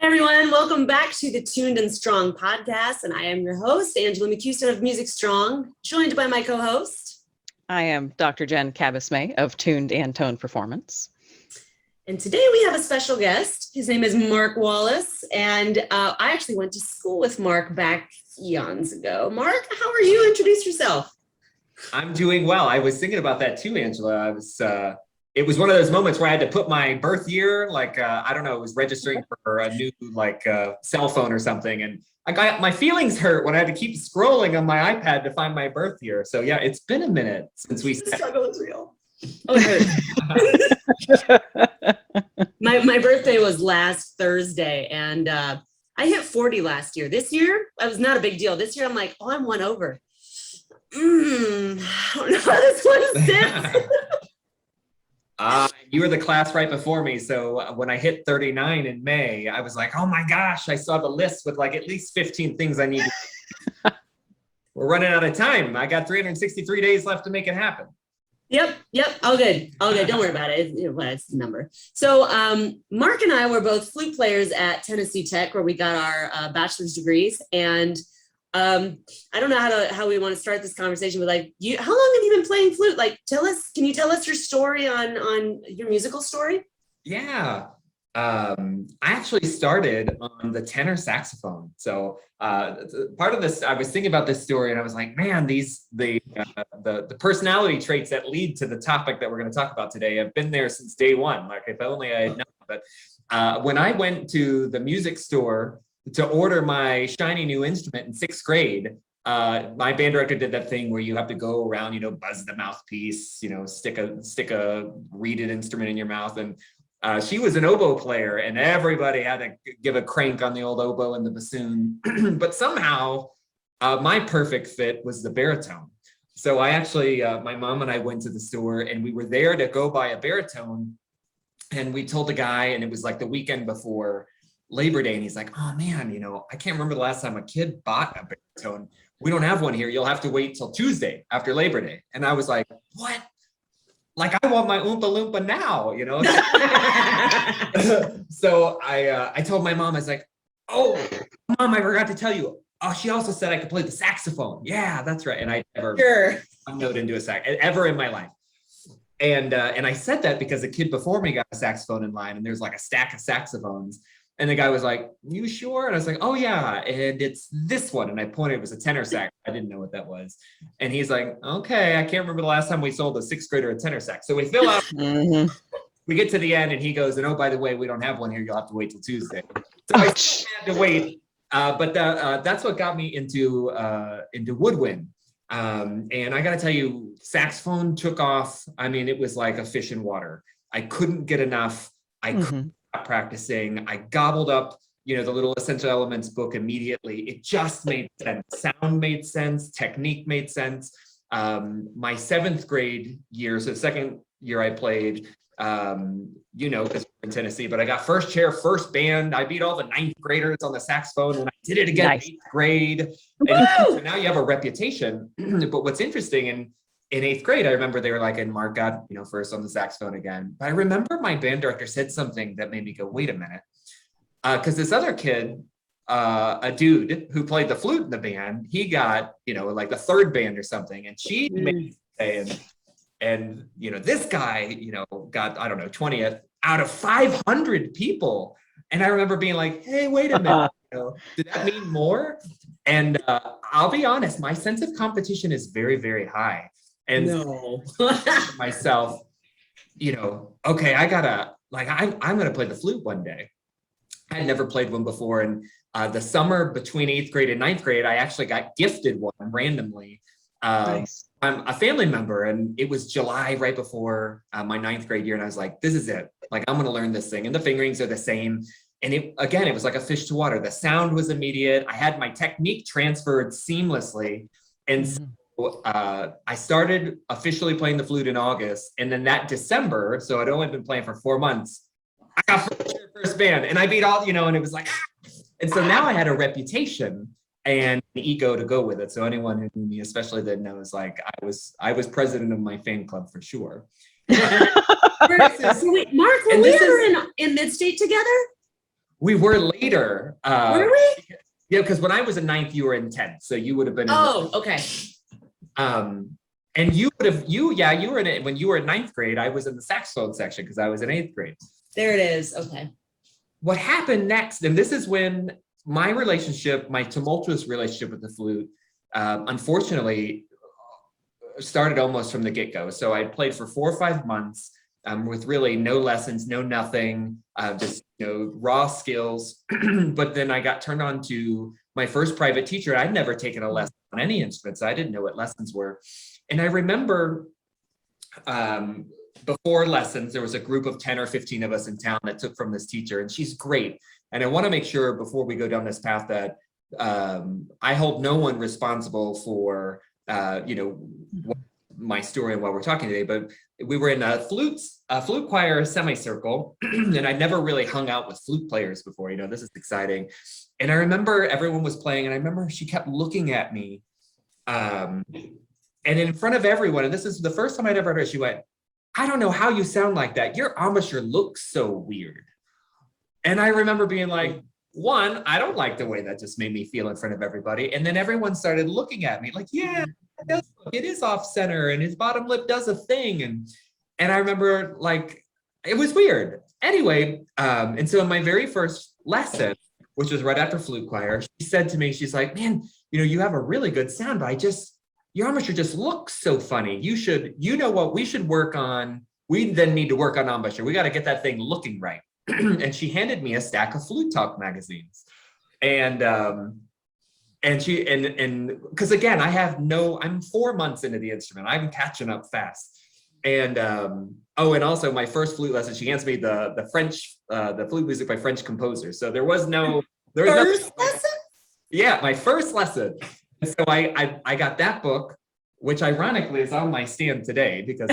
Hey everyone, welcome back to the Tuned and Strong podcast. And I am your host, Angela McCuiston of Music Strong, joined by my co-host. I am Dr. Jen Cabasmay of Tuned and Tone Performance. And today we have a special guest. His name is Mark Wallace. And I actually went to school with Mark back eons ago. Mark, how are you? Introduce yourself. I'm doing well. I was thinking about that too, Angela. It was one of those moments where I had to put my birth year, I don't know, it was registering for a new cell phone or something. And I got my feelings hurt when I had to keep scrolling on my iPad to find my birth year. So yeah, it's been a minute since we The struggle is real. Oh, my birthday was last Thursday, and I hit 40 last year. This year, it was not a big deal. This year, I'm like, oh, I'm one over. I don't know how this one sits. You were the class right before me. So when I hit 39 in May, I was like, oh my gosh, I saw the list with like at least 15 things I need. We're running out of time. I got 363 days left to make it happen. Yep. All good. Don't worry about it. It's the number. So Mark and I were both flute players at Tennessee Tech, where we got our bachelor's degrees. And I don't know how we want to start this conversation, but how long have you been playing flute? Can you tell us your story on your musical story? Yeah. I actually started on the tenor saxophone. So part of this, I was thinking about this story and I was like, man, the personality traits that lead to the topic that we're going to talk about today have been there since day one. Like if only I had known. But when I went to the music store to order my shiny new instrument in 6th grade, my band director did that thing where you have to go around, buzz the mouthpiece, stick a reeded instrument in your mouth. And she was an oboe player and everybody had to give a crank on the old oboe and the bassoon. But somehow my perfect fit was the baritone. So I actually, my mom and I went to the store and we were there to go buy a baritone. And we told the guy, and it was like the weekend before Labor Day, and he's like, oh man, I can't remember the last time a kid bought a baritone. We don't have one here. You'll have to wait till Tuesday after Labor Day. And I was like, what? Like I want my Oompa Loompa now, So I told my mom, I was like, oh, Mom, I forgot to tell you. Oh, she also said I could play the saxophone. Yeah, that's right. And I never one note into a sax ever in my life. And I said that because a kid before me got a saxophone in line and there's like a stack of saxophones. And the guy was like, you sure? And I was like, oh yeah, and it's this one. And I pointed, it was a tenor sax. I didn't know what that was. And he's like, okay, I can't remember the last time we sold a 6th grader a tenor sax. So we fill out, we get to the end and he goes, and oh, by the way, we don't have one here. You'll have to wait till Tuesday. So I had to wait. But that's what got me into woodwind. And I got to tell you, saxophone took off. I mean, it was like a fish in water. I couldn't get enough. I couldn't stop practicing. I gobbled up, the Little Essential Elements book immediately. It just made sense. Sound made sense. Technique made sense. My 7th grade year, so the second year I played, because we're in Tennessee, but I got first chair, first band. I beat all the 9th graders on the saxophone and I did it again in 8th grade. And so now you have a reputation. But what's interesting, in 8th grade, I remember they were like, and Mark got, first on the saxophone again. But I remember my band director said something that made me go, wait a minute. Because this other kid, a dude who played the flute in the band, he got, like the 3rd band or something. And she made me say, and this guy, got, I don't know, 20th out of 500 people. And I remember being like, hey, wait a minute, did that mean more? And I'll be honest, my sense of competition is very, very high. And myself, okay, I gotta, I'm gonna play the flute one day. I had never played one before. And the summer between 8th grade and 9th grade, I actually got gifted one randomly. Nice. I'm a family member, and it was July right before my 9th grade year. And I was like, this is it. Like, I'm going to learn this thing. And the fingerings are the same. And it was like a fish to water. The sound was immediate. I had my technique transferred seamlessly. And so I started officially playing the flute in August. And then that December, so I'd only been playing for 4 months, I got first band and I beat all, and it was like, and so now I had a reputation and an ego to go with it. So anyone who knew me, especially that knows, like I was president of my fan club for sure. So wait, Mark, when we were in Mid-State together? We were later. Were we? Yeah, because when I was in ninth, you were in 10th. So you would have been. Oh, okay. And you would have, you were in it when you were in ninth grade. I was in the saxophone section because I was in 8th grade. There it is. Okay. What happened next, and this is when my tumultuous relationship with the flute, unfortunately, started almost from the get-go. So I played for 4 or 5 months with really no lessons, no nothing, just raw skills. But then I got turned on to my first private teacher. I'd never taken a lesson on any instruments. I didn't know what lessons were. And I remember before lessons, there was a group of 10 or 15 of us in town that took from this teacher, and she's great. And I want to make sure before we go down this path that I hold no one responsible for, my story and what we're talking today, but we were in a flute choir semicircle, and I'd never really hung out with flute players before. This is exciting. And I remember everyone was playing, and I remember she kept looking at me. And in front of everyone, and this is the first time I'd ever heard her, she went, "I don't know how you sound like that. Your embouchure looks so weird." And I remember being like, one, I don't like the way that just made me feel in front of everybody. And then everyone started looking at me like, yeah, it is off center and his bottom lip does a thing. And I remember like, it was weird. Anyway, and so in my very first lesson, which was right after flute choir, she said to me, she's like, "Man, you have a really good sound, but your embouchure just looks so funny. You know what we should work on? We then need to work on embouchure. We got to get that thing looking right." And she handed me a stack of Flute Talk magazines. And because again, I'm 4 months into the instrument. I'm catching up fast. And and also my first flute lesson, she hands me the flute music by French composers. So there was no First lesson? Yeah, my first lesson. And so I got that book, which ironically is on my stand today because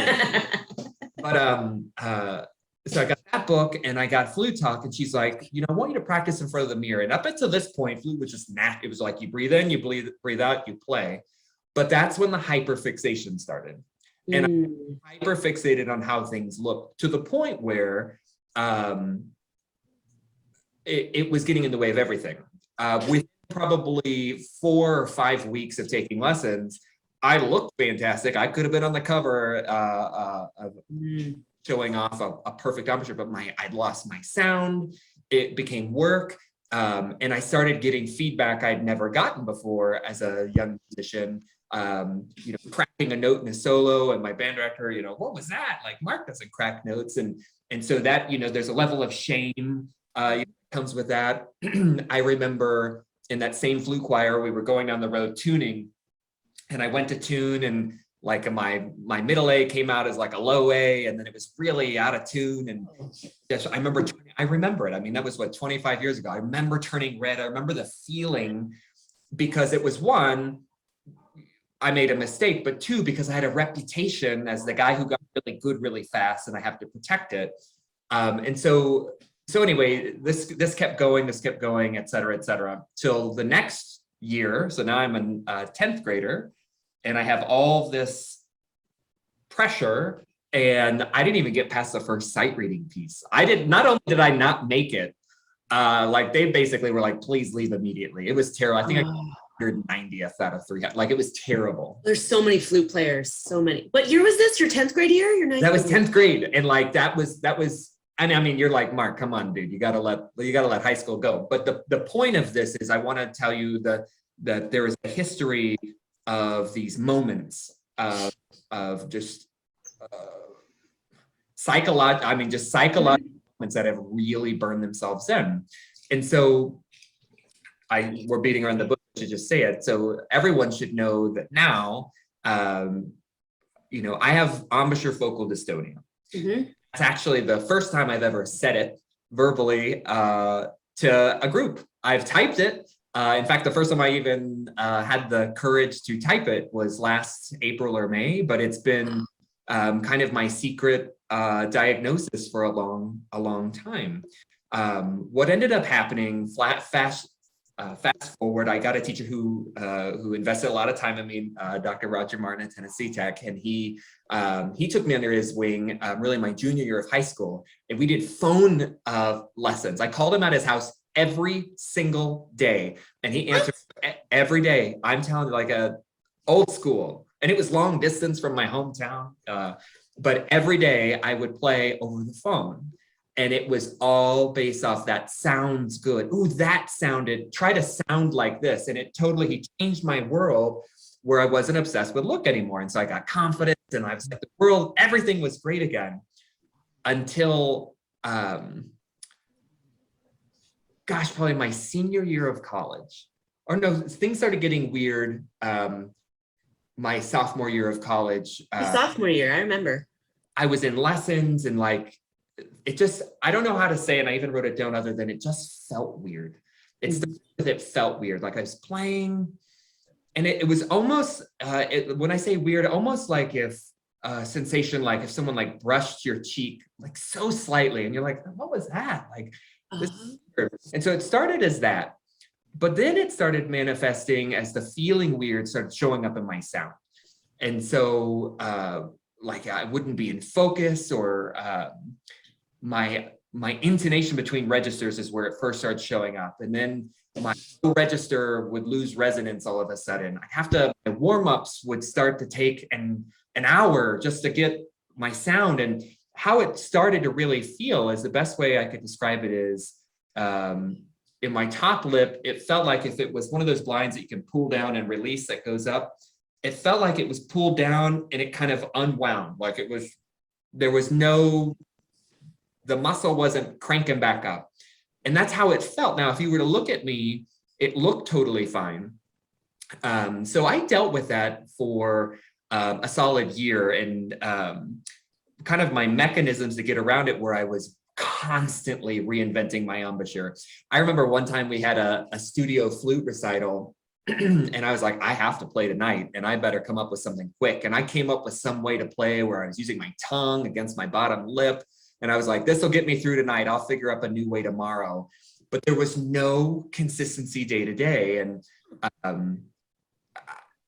so I got that book and I got Flute Talk, and she's like, I want you to practice in front of the mirror. And up until this point, flute was just it was like you breathe in, you breathe out, you play. But that's when the hyperfixation started. And I hyperfixated on how things look to the point where it was getting in the way of everything. With probably 4 or 5 weeks of taking lessons, I looked fantastic. I could have been on the cover of showing off a perfect embouchure, but I'd lost my sound. It became work. And I started getting feedback I'd never gotten before as a young musician, cracking a note in a solo, and my band director, what was that? Like, Mark doesn't crack notes. And so that, there's a level of shame comes with that. I remember in that same flute choir, we were going down the road tuning, and I went to tune, and like my middle A came out as like a low A, and then it was really out of tune. And I remember it. I mean, that was 25 years ago. I remember turning red. I remember the feeling, because it was, one, I made a mistake, but two, because I had a reputation as the guy who got really good really fast, and I have to protect it. And so anyway, this kept going, et cetera, till the next year. So now I'm a 10th grader, and I have all this pressure, and I didn't even get past the first sight reading piece. Not only did I not make it, like they basically were like, "Please leave immediately." It was terrible. I think I got 190th out of 300. Like, it was terrible. There's so many flute players, so many. What year was this? Your 10th grade year? Your 9th? That was 10th grade, and like that was. And I mean, you're like, "Mark, come on, dude. You gotta let high school go." But the point of this is, I want to tell you that there is a history of these moments of just psychological moments that have really burned themselves in. And so we're beating around the bush to just say it. So everyone should know that now, I have embouchure focal dystonia. Mm-hmm. It's actually the first time I've ever said it verbally to a group. I've typed it. In fact, the first time I even had the courage to type it was last April or May, but it's been kind of my secret diagnosis for a long time. What ended up happening, fast forward, I got a teacher who invested a lot of time in me, Dr. Roger Martin at Tennessee Tech, and he took me under his wing really my junior year of high school, and we did phone lessons. I called him at his house every single day, and he answered every day. I'm telling you, like a old school, and it was long distance from my hometown, but every day I would play over the phone. And it was all based off that sounds good. Ooh, that sounded, try to sound like this. And he changed my world where I wasn't obsessed with look anymore. And so I got confidence and I was like, the world, everything was great again until, probably my senior year of college. Or no, things started getting weird my sophomore year of college. Sophomore year, I remember. I was in lessons and like, I don't know how to say it. And I even wrote it down other than it just felt weird. It felt weird. Like I was playing and it was almost, when I say weird, almost like if sensation, like if someone like brushed your cheek, like so slightly and you're like, what was that? Like, this is weird. And so it started as that, but then it started manifesting as the feeling weird started showing up in my sound. And so like I wouldn't be in focus or my intonation between registers is where it first started showing up. And then my register would lose resonance all of a sudden. My warm-ups would start to take an hour just to get my sound. And how it started to really feel is the best way I could describe it is in my top lip, it felt like if it was one of those blinds that you can pull down and release that goes up, it felt like it was pulled down and it kind of unwound. Like the muscle wasn't cranking back up. And that's how it felt. Now, if you were to look at me, it looked totally fine. So I dealt with that for a solid year and kind of my mechanisms to get around it where I was constantly reinventing my embouchure. I remember one time we had a studio flute recital and I was like, I have to play tonight and I better come up with something quick. And I came up with some way to play where I was using my tongue against my bottom lip. And I was like, this will get me through tonight. I'll figure up a new way tomorrow. But there was no consistency day to day. And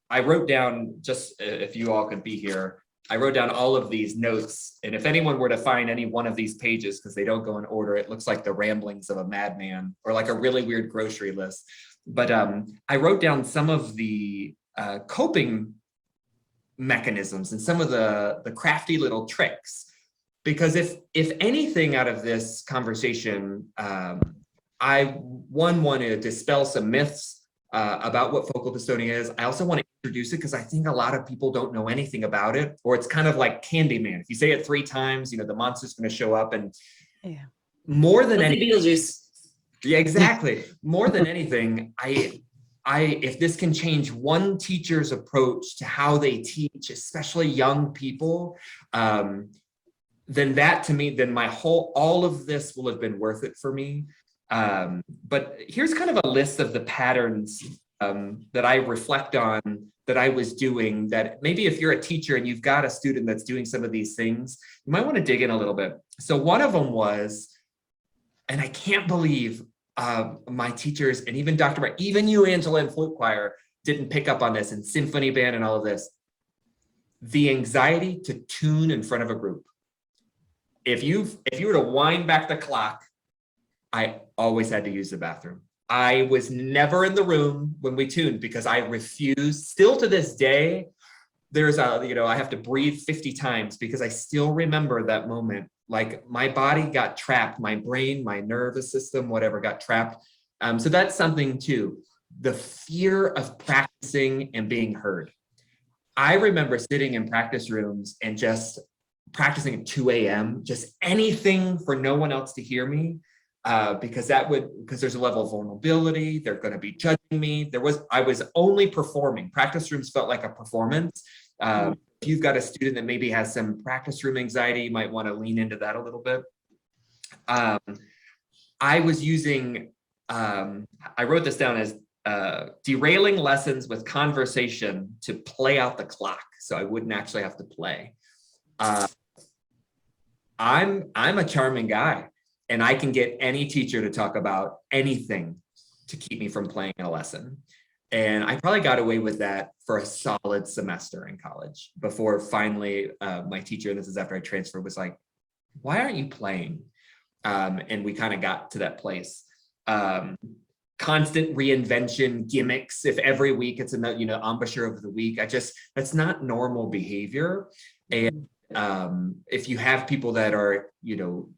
I wrote down, just if you all could be here, I wrote down all of these notes. And if anyone were to find any one of these pages, because they don't go in order, it looks like the ramblings of a madman or like a really weird grocery list. But I wrote down some of the coping mechanisms and some of the crafty little tricks. Because if anything out of this conversation, I want to dispel some myths about what focal dystonia is. I also want to introduce it because I think a lot of people don't know anything about it, or it's kind of like Candyman. If you say it 3 times, the monster's going to show up. And more than anything, Beetlejuice. Yeah, exactly. More than anything, if this can change one teacher's approach to how they teach, especially young people, then that to me, then all of this will have been worth it for me. But here's kind of a list of the patterns that I reflect on that I was doing, that maybe if you're a teacher and you've got a student that's doing some of these things, you might want to dig in a little bit. So one of them was, and I can't believe my teachers and even even you, Angela, in flute choir, didn't pick up on this, in symphony band and all of this, the anxiety to tune in front of a group. If you were to wind back the clock, I always had to use the bathroom. I was never in the room when we tuned because I refused. Still to this day, I have to breathe 50 times because I still remember that moment. Like my body got trapped, my brain, my nervous system, whatever got trapped. So that's something too. The fear of practicing and being heard. I remember sitting in practice rooms and just practicing at 2 a.m., just anything for no one else to hear me, because there's a level of vulnerability. They're going to be judging me. I was only performing. Practice rooms felt like a performance. If you've got a student that maybe has some practice room anxiety, you might want to lean into that a little bit. I was using, I wrote this down as derailing lessons with conversation to play out the clock, so I wouldn't actually have to play. I'm a charming guy and I can get any teacher to talk about anything to keep me from playing a lesson. And I probably got away with that for a solid semester in college before finally my teacher, and this is after I transferred, was like, why aren't you playing? And we kind of got to that place. Constant reinvention, gimmicks. If every week it's a, you know, embouchure of the week, that's not normal behavior. And if you have people that are, you know,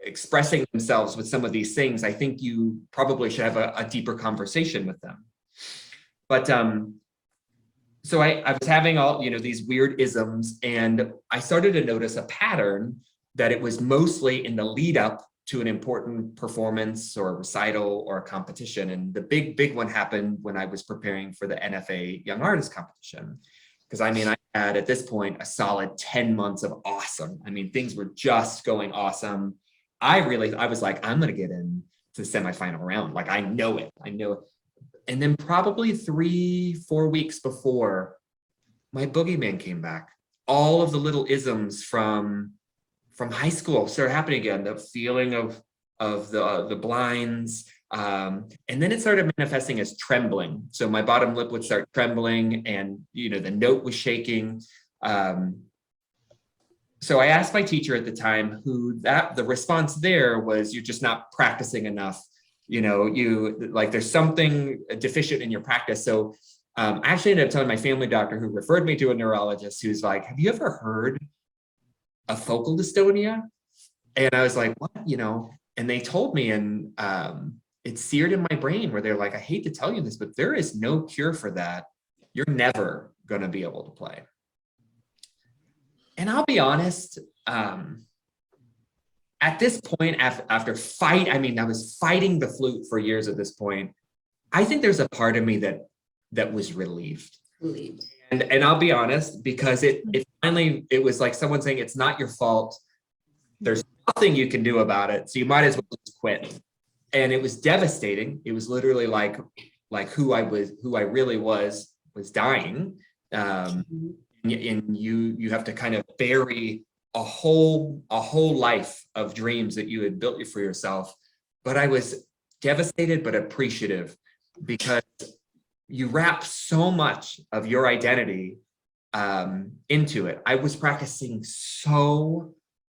expressing themselves with some of these things, I think you probably should have a deeper conversation with them. But so I was having all, you know, these weird isms, and I started to notice a pattern that it was mostly in the lead up to an important performance or recital or a competition. And the big one happened when I was preparing for the NFA Young Artist competition. Because I mean, I had at this point a solid 10 months of awesome. I mean, things were just going awesome. I was like, I'm going to get in to the semifinal round. Like, I know it. And then probably 3-4 weeks before, my boogeyman came back. All of the little isms from high school started happening again. The feeling of the blinds, and then it started manifesting as trembling. So my bottom lip would start trembling, and you know, the note was shaking. So I asked my teacher at the time, the response there was, you're just not practicing enough. You know, there's something deficient in your practice. So I actually ended up telling my family doctor, who referred me to a neurologist, who's like, have you ever heard of focal dystonia? And I was like, what? You know, and they told me, and it's seared in my brain, where they're like, I hate to tell you this, but there is no cure for that. You're never going to be able to play. And I'll be honest, at this point, after I was fighting the flute for years at this point. I think there's a part of me that was relieved. And I'll be honest, because it finally, it was like someone saying, it's not your fault. There's nothing you can do about it. So you might as well just quit. And it was devastating. It was literally like who I really was dying. And you have to kind of bury a whole life of dreams that you had built for yourself. But I was devastated, but appreciative, because you wrap so much of your identity into it. I was practicing so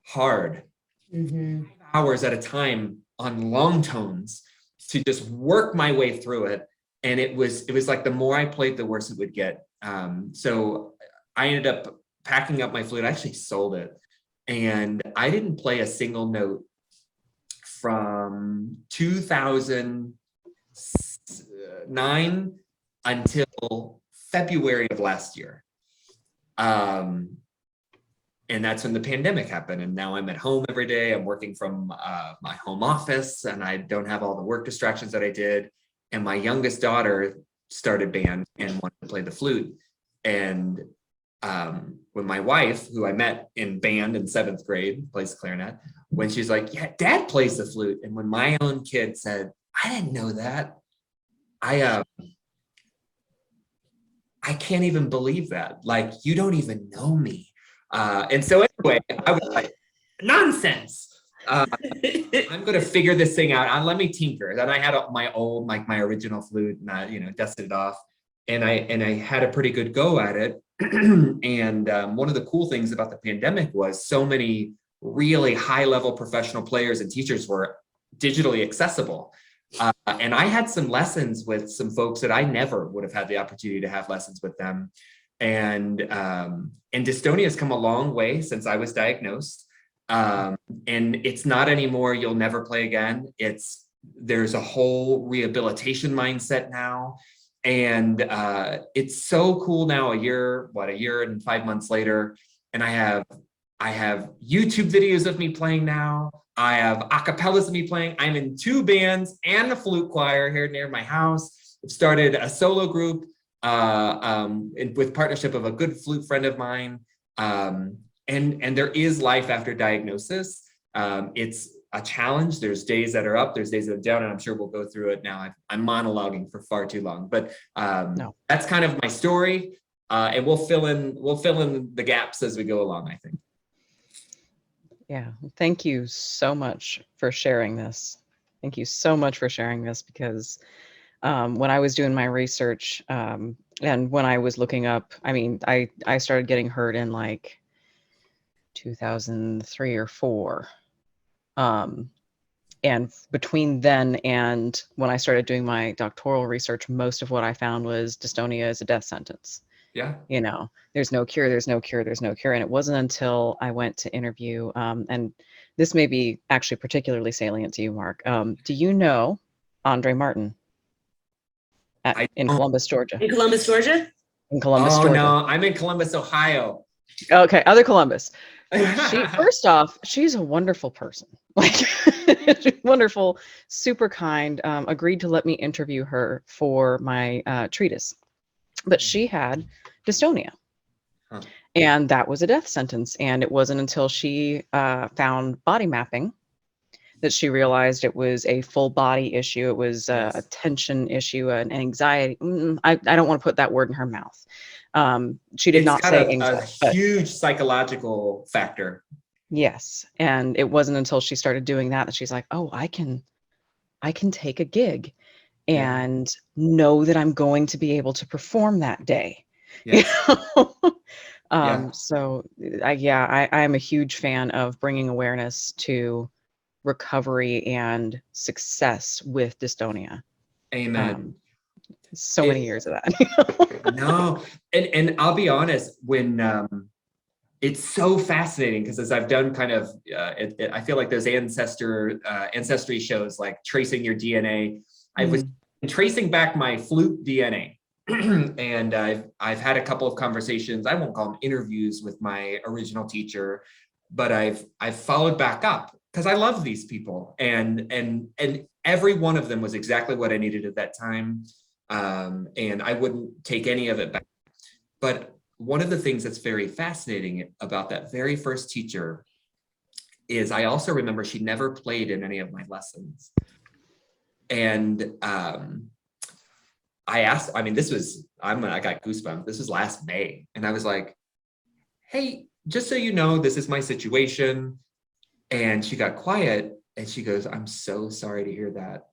hard, 5 hours at a time on long tones, to just work my way through it. And it was like, the more I played, the worse it would get. So I ended up packing up my flute. I actually sold it. And I didn't play a single note from 2009 until February of last year. And that's when the pandemic happened. And now I'm at home every day. I'm working from my home office, and I don't have all the work distractions that I did. And my youngest daughter started band and wanted to play the flute. And when my wife, who I met in band in 7th grade, plays clarinet, when she's like, yeah, Dad plays the flute. And when my own kid said, I didn't know that, I can't even believe that. Like, you don't even know me. And so anyway, I was like, nonsense. I'm going to figure this thing out. Let me tinker. Then I had my old, my original flute, and I, dusted it off, and I had a pretty good go at it. And one of the cool things about the pandemic was so many really high-level professional players and teachers were digitally accessible. And I had some lessons with some folks that I never would have had the opportunity to have lessons with them. And dystonia has come a long way since I was diagnosed. And it's not anymore, you'll never play again. There's a whole rehabilitation mindset now. And it's so cool now, a year and 5 months later. And I have YouTube videos of me playing now. I have acapellas of me playing. I'm in 2 bands and a flute choir here near my house. I've started a solo group with partnership of a good flute friend of mine. And there is life after diagnosis. It's a challenge. There's days that are up, there's days that are down, and I'm sure we'll go through it now. I'm monologuing for far too long, but no. That's kind of my story. And we'll fill in the gaps as we go along, I think. Yeah, thank you so much for sharing this. Thank you so much for sharing this, because when I was doing my research and when I was looking up, I mean, I started getting heard in like 2003 or 4. And between then and when I started doing my doctoral research, most of what I found was dystonia is a death sentence. Yeah. You know, there's no cure, there's no cure, there's no cure. And it wasn't until I went to interview, and this may be actually particularly salient to you, Mark. Do you know Andre Martin in don't. Columbus, Georgia? In Columbus, Georgia? In Columbus, Oh Georgia. no, I'm in Columbus, Ohio. Okay, other Columbus. First off, she's a wonderful person. Like, wonderful, super kind. Agreed to let me interview her for my treatise, but she had dystonia. Huh. And that was a death sentence. And it wasn't until she found body mapping that she realized it was a full body issue. It was a tension issue, an anxiety. I don't want to put that word in her mouth. She did not say anxiety, a huge psychological factor. Yes. And it wasn't until she started doing that she's like, oh, I can take a gig and know that I'm going to be able to perform that day. Yes. You know? So I am a huge fan of bringing awareness to recovery and success with dystonia. Amen. So many years of that. No, and I'll be honest, when it's so fascinating, because as I've done kind of, I feel like those ancestry shows like tracing your DNA. I was tracing back my flute DNA, and I've had a couple of conversations. I won't call them interviews with my original teacher, but I've followed back up because I love these people, and every one of them was exactly what I needed at that time. And I wouldn't take any of it back. But one of the things that's very fascinating about that very first teacher is I also remember she never played in any of my lessons. And I asked, I mean, I got goosebumps. This was last May. And I was like, hey, just so you know, this is my situation. And she got quiet and she goes, I'm so sorry to hear that.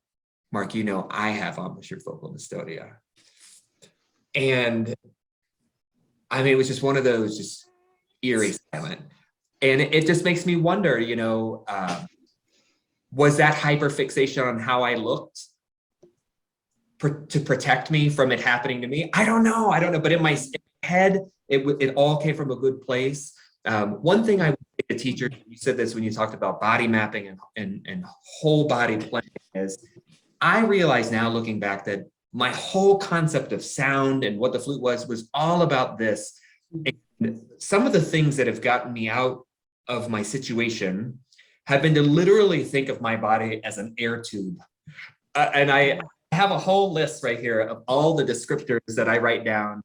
Mark, you know, I have embouchure focal dystonia. And I mean, it was just one of those just eerie silent. And it just makes me wonder, you know, was that hyperfixation on how I looked to protect me from it happening to me? I don't know. But in my head, it all came from a good place. One thing I would say to teachers, you said this when you talked about body mapping and whole body playing, is I realize now, looking back, that my whole concept of sound and what the flute was all about this. And some of the things that have gotten me out of my situation have been to literally think of my body as an air tube. And I have a whole list right here of all the descriptors that I write down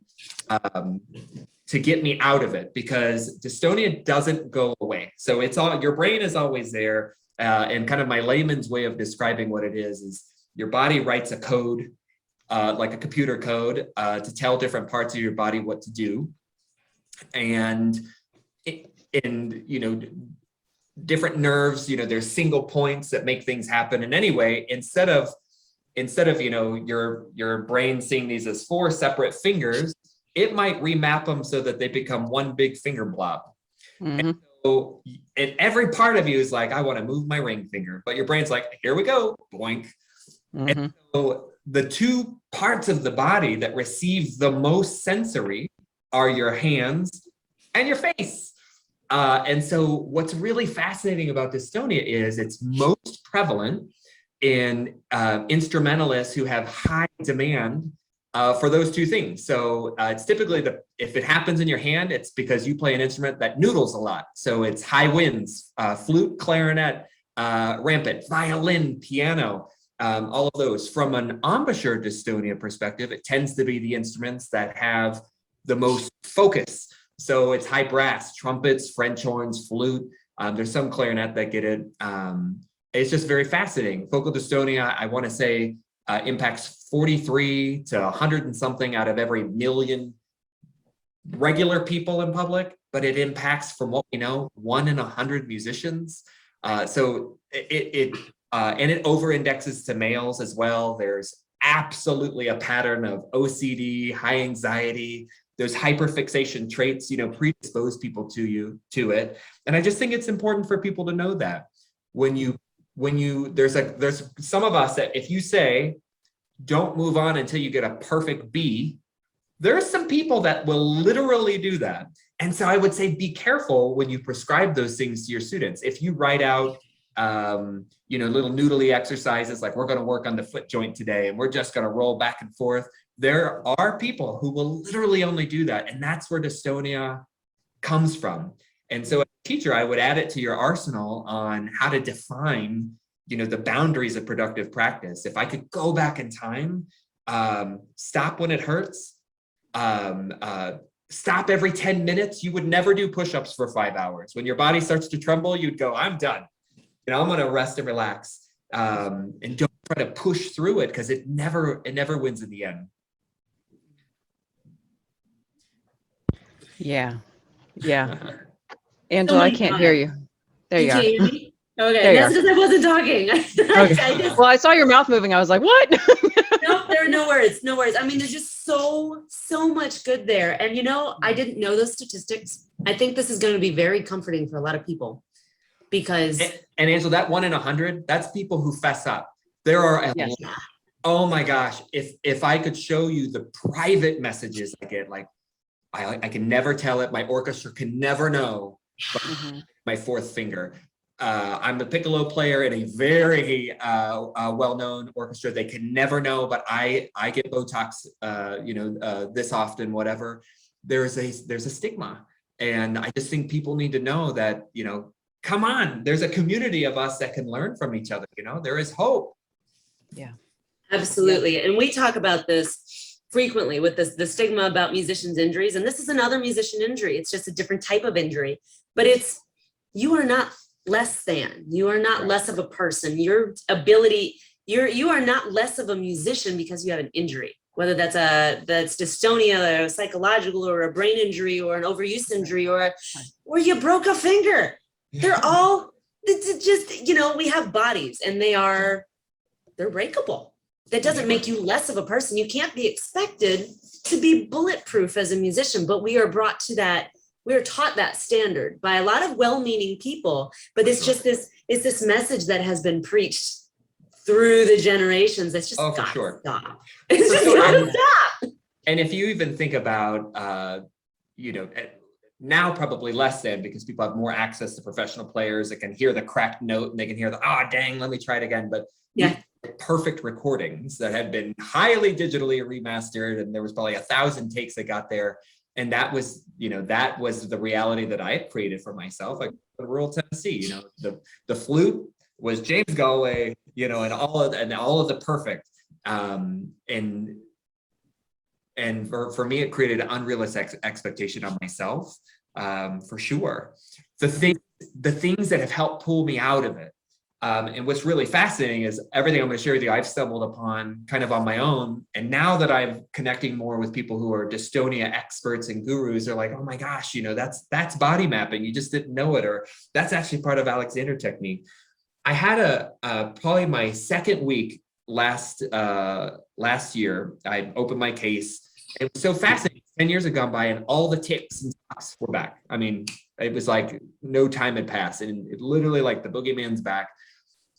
to get me out of it, because dystonia doesn't go away. So it's all, your brain is always there. And kind of my layman's way of describing what it is your body writes a code, like a computer code, to tell different parts of your body what to do. And you know, different nerves, you know, there's single points that make things happen. And anyway, instead of, you know, your brain seeing these as 4 separate fingers, it might remap them so that they become one big finger blob. And so, and every part of you is like, I want to move my ring finger, but your brain's like, here we go, boink. And so the 2 parts of the body that receive the most sensory are your hands and your face. And so what's really fascinating about dystonia is it's most prevalent in instrumentalists who have high demand for those 2 things. So it's typically if it happens in your hand, it's because you play an instrument that noodles a lot. So it's high winds, flute, clarinet, rampant, violin, piano, all of those. From an embouchure dystonia perspective, it tends to be the instruments that have the most focus. So it's high brass, trumpets, French horns, flute. There's some clarinet that get it. It's just very fascinating. Focal dystonia, I want to say, impacts 43 to 100 and something out of every million regular people in public, but it impacts, from what we know, 1 in 100 musicians. So And it over-indexes to males as well. There's absolutely a pattern of OCD, high anxiety. Those hyperfixation traits, predispose people to it. And I just think it's important for people to know that there's some of us that if you say, don't move on until you get a perfect B, there are some people that will literally do that. And so I would say, be careful when you prescribe those things to your students. If you write out, little noodly exercises, like we're going to work on the foot joint today, and we're just going to roll back and forth. There are people who will literally only do that. And that's where dystonia comes from. And so as a teacher, I would add it to your arsenal on how to define, the boundaries of productive practice. If I could go back in time, stop when it hurts, stop every 10 minutes. You would never do push-ups for 5 hours. When your body starts to tremble, you'd go, I'm done. I'm going to rest and relax, and don't try to push through it, because it never wins in the end. Yeah. Angela, I can't hear you. There you are. Okay, that's because I wasn't talking. Okay. Well, I saw your mouth moving. I was like, what? No, there are no words. I mean, there's just so much good there. And I didn't know those statistics. I think this is going to be very comforting for a lot of people, because and Angela, that 1 in 100, that's people who fess up. There are Yes. Oh my gosh, if I could show you the private messages I get, like I can never tell it, my orchestra can never know my fourth finger. I'm a piccolo player in a very well-known orchestra. They can never know, but I get Botox, this often, whatever. There's a stigma. And I just think people need to know that, come on, there's a community of us that can learn from each other. There is hope. Yeah, absolutely. And we talk about this frequently with the stigma about musicians' injuries. And this is another musician injury. It's just a different type of injury, but you are not less than, you are not less of a person. Your ability, you are not less of a musician because you have an injury, whether that's dystonia, or psychological, or a brain injury, or an overuse injury, or you broke a finger. They're all just, we have bodies, and they're breakable. That doesn't make you less of a person. You can't be expected to be bulletproof as a musician, but we are brought to that. We are taught that standard by a lot of well-meaning people, but it's just this message that has been preached through the generations. It's just gotta stop. It's just gotta stop. And if you even think about, now probably less than, because people have more access to professional players that can hear the cracked note, and they can hear dang, let me try it again. But perfect recordings that had been highly digitally remastered, and there was probably 1,000 takes that got there. And that was the reality that I had created for myself. Like in rural Tennessee, the flute was James Galway, and all of the perfect. And for me, it created an unrealistic expectation on myself, for sure. The things that have helped pull me out of it. And what's really fascinating is everything I'm going to share with you, I've stumbled upon kind of on my own. And now that I'm connecting more with people who are dystonia experts and gurus, they're like, oh my gosh, that's body mapping. You just didn't know it. Or that's actually part of Alexander technique. I had probably my second week last year, I opened my case. It was so fascinating. 10 years had gone by, and all the ticks and stocks were back. I mean, it was like no time had passed, and it literally like the boogeyman's back.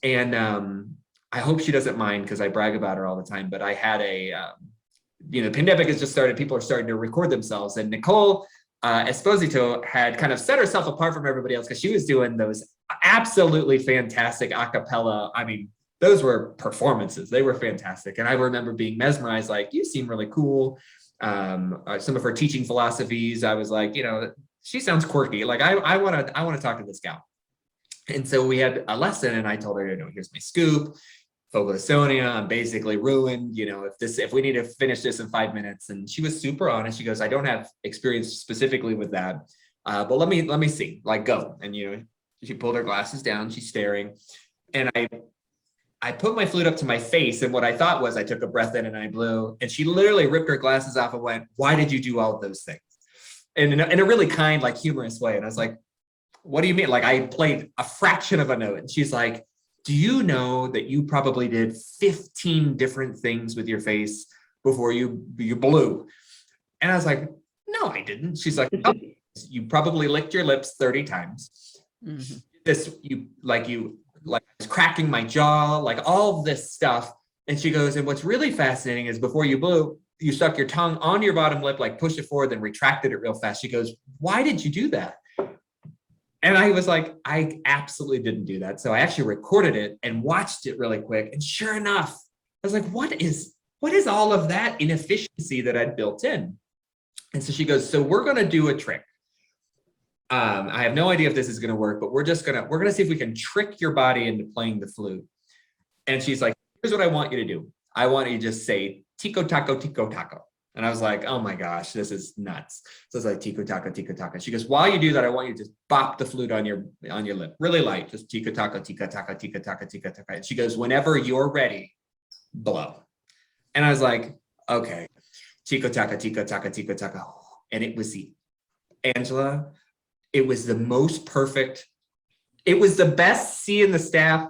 And I hope she doesn't mind, because I brag about her all the time. But I had the pandemic has just started. People are starting to record themselves. And Nicole Esposito had kind of set herself apart from everybody else, because she was doing those absolutely fantastic a cappella. I mean, those were performances. They were fantastic. And I remember being mesmerized, like, you seem really cool. Some of her teaching philosophies, I was like, she sounds quirky. Like, I want to talk to this gal. And so we had a lesson, and I told her, here's my scoop, focal dystonia, I'm basically ruined. If we need to finish this in 5 minutes. And she was super honest. She goes, I don't have experience specifically with that, but let me see, like, go. And, she pulled her glasses down, she's staring. And I put my flute up to my face, and what I thought was I took a breath in and I blew, and she literally ripped her glasses off and went, why did you do all of those things? And in a really kind, like, humorous way. And I was like, what do you mean? Like, I played a fraction of a note. And she's like, do you know that you probably did 15 different things with your face before you blew? And I was like, no, I didn't. She's like, oh, you probably licked your lips 30 times. Mm-hmm. You I was cracking my jaw, like all of this stuff. And she goes, and what's really fascinating is before you blew, you stuck your tongue on your bottom lip, like pushed it forward, then retracted it real fast. She goes, why did you do that? And I was like, I absolutely didn't do that. So I actually recorded it and watched it really quick. And sure enough, I was like, what is all of that inefficiency that I'd built in? And so she goes, so we're going to do a trick. I have no idea if this is going to work, but we're going to see if we can trick your body into playing the flute. And she's like, here's what I want you to do. I want you to just say, tico taco, tico taco. And I was like, oh my gosh, this is nuts. So it's like tico taco, tico taco. She goes, while you do that, I want you to just bop the flute on your lip, really light, just tico taco, tico taco, tico taco, tico taco. And she goes, whenever you're ready, blow. And I was like, okay, tico taco, tico taco, tico taco. And it was Angela, it was the most perfect. It was the best C in the staff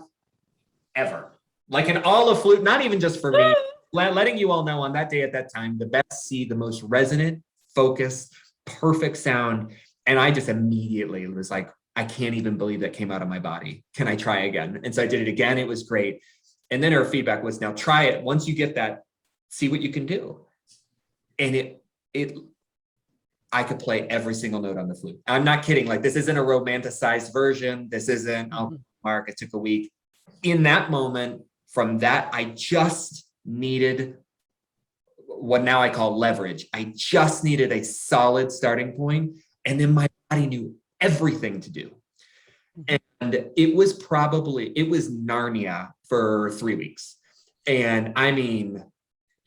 ever. Like in all of flute, not even just for me. Letting you all know on that day at that time, the best C, the most resonant, focused, perfect sound. And I just immediately was like, I can't even believe that came out of my body. Can I try again? And so I did it again. It was great. And then her feedback was, now try it. Once you get that, see what you can do. And I could play every single note on the flute. I'm not kidding. Like, this isn't a romanticized version. This isn't, oh, Mark, it took a week. In that moment, from that, I just needed what now I call leverage. I just needed a solid starting point, and then my body knew everything to do. And it was Narnia for 3 weeks. And I mean,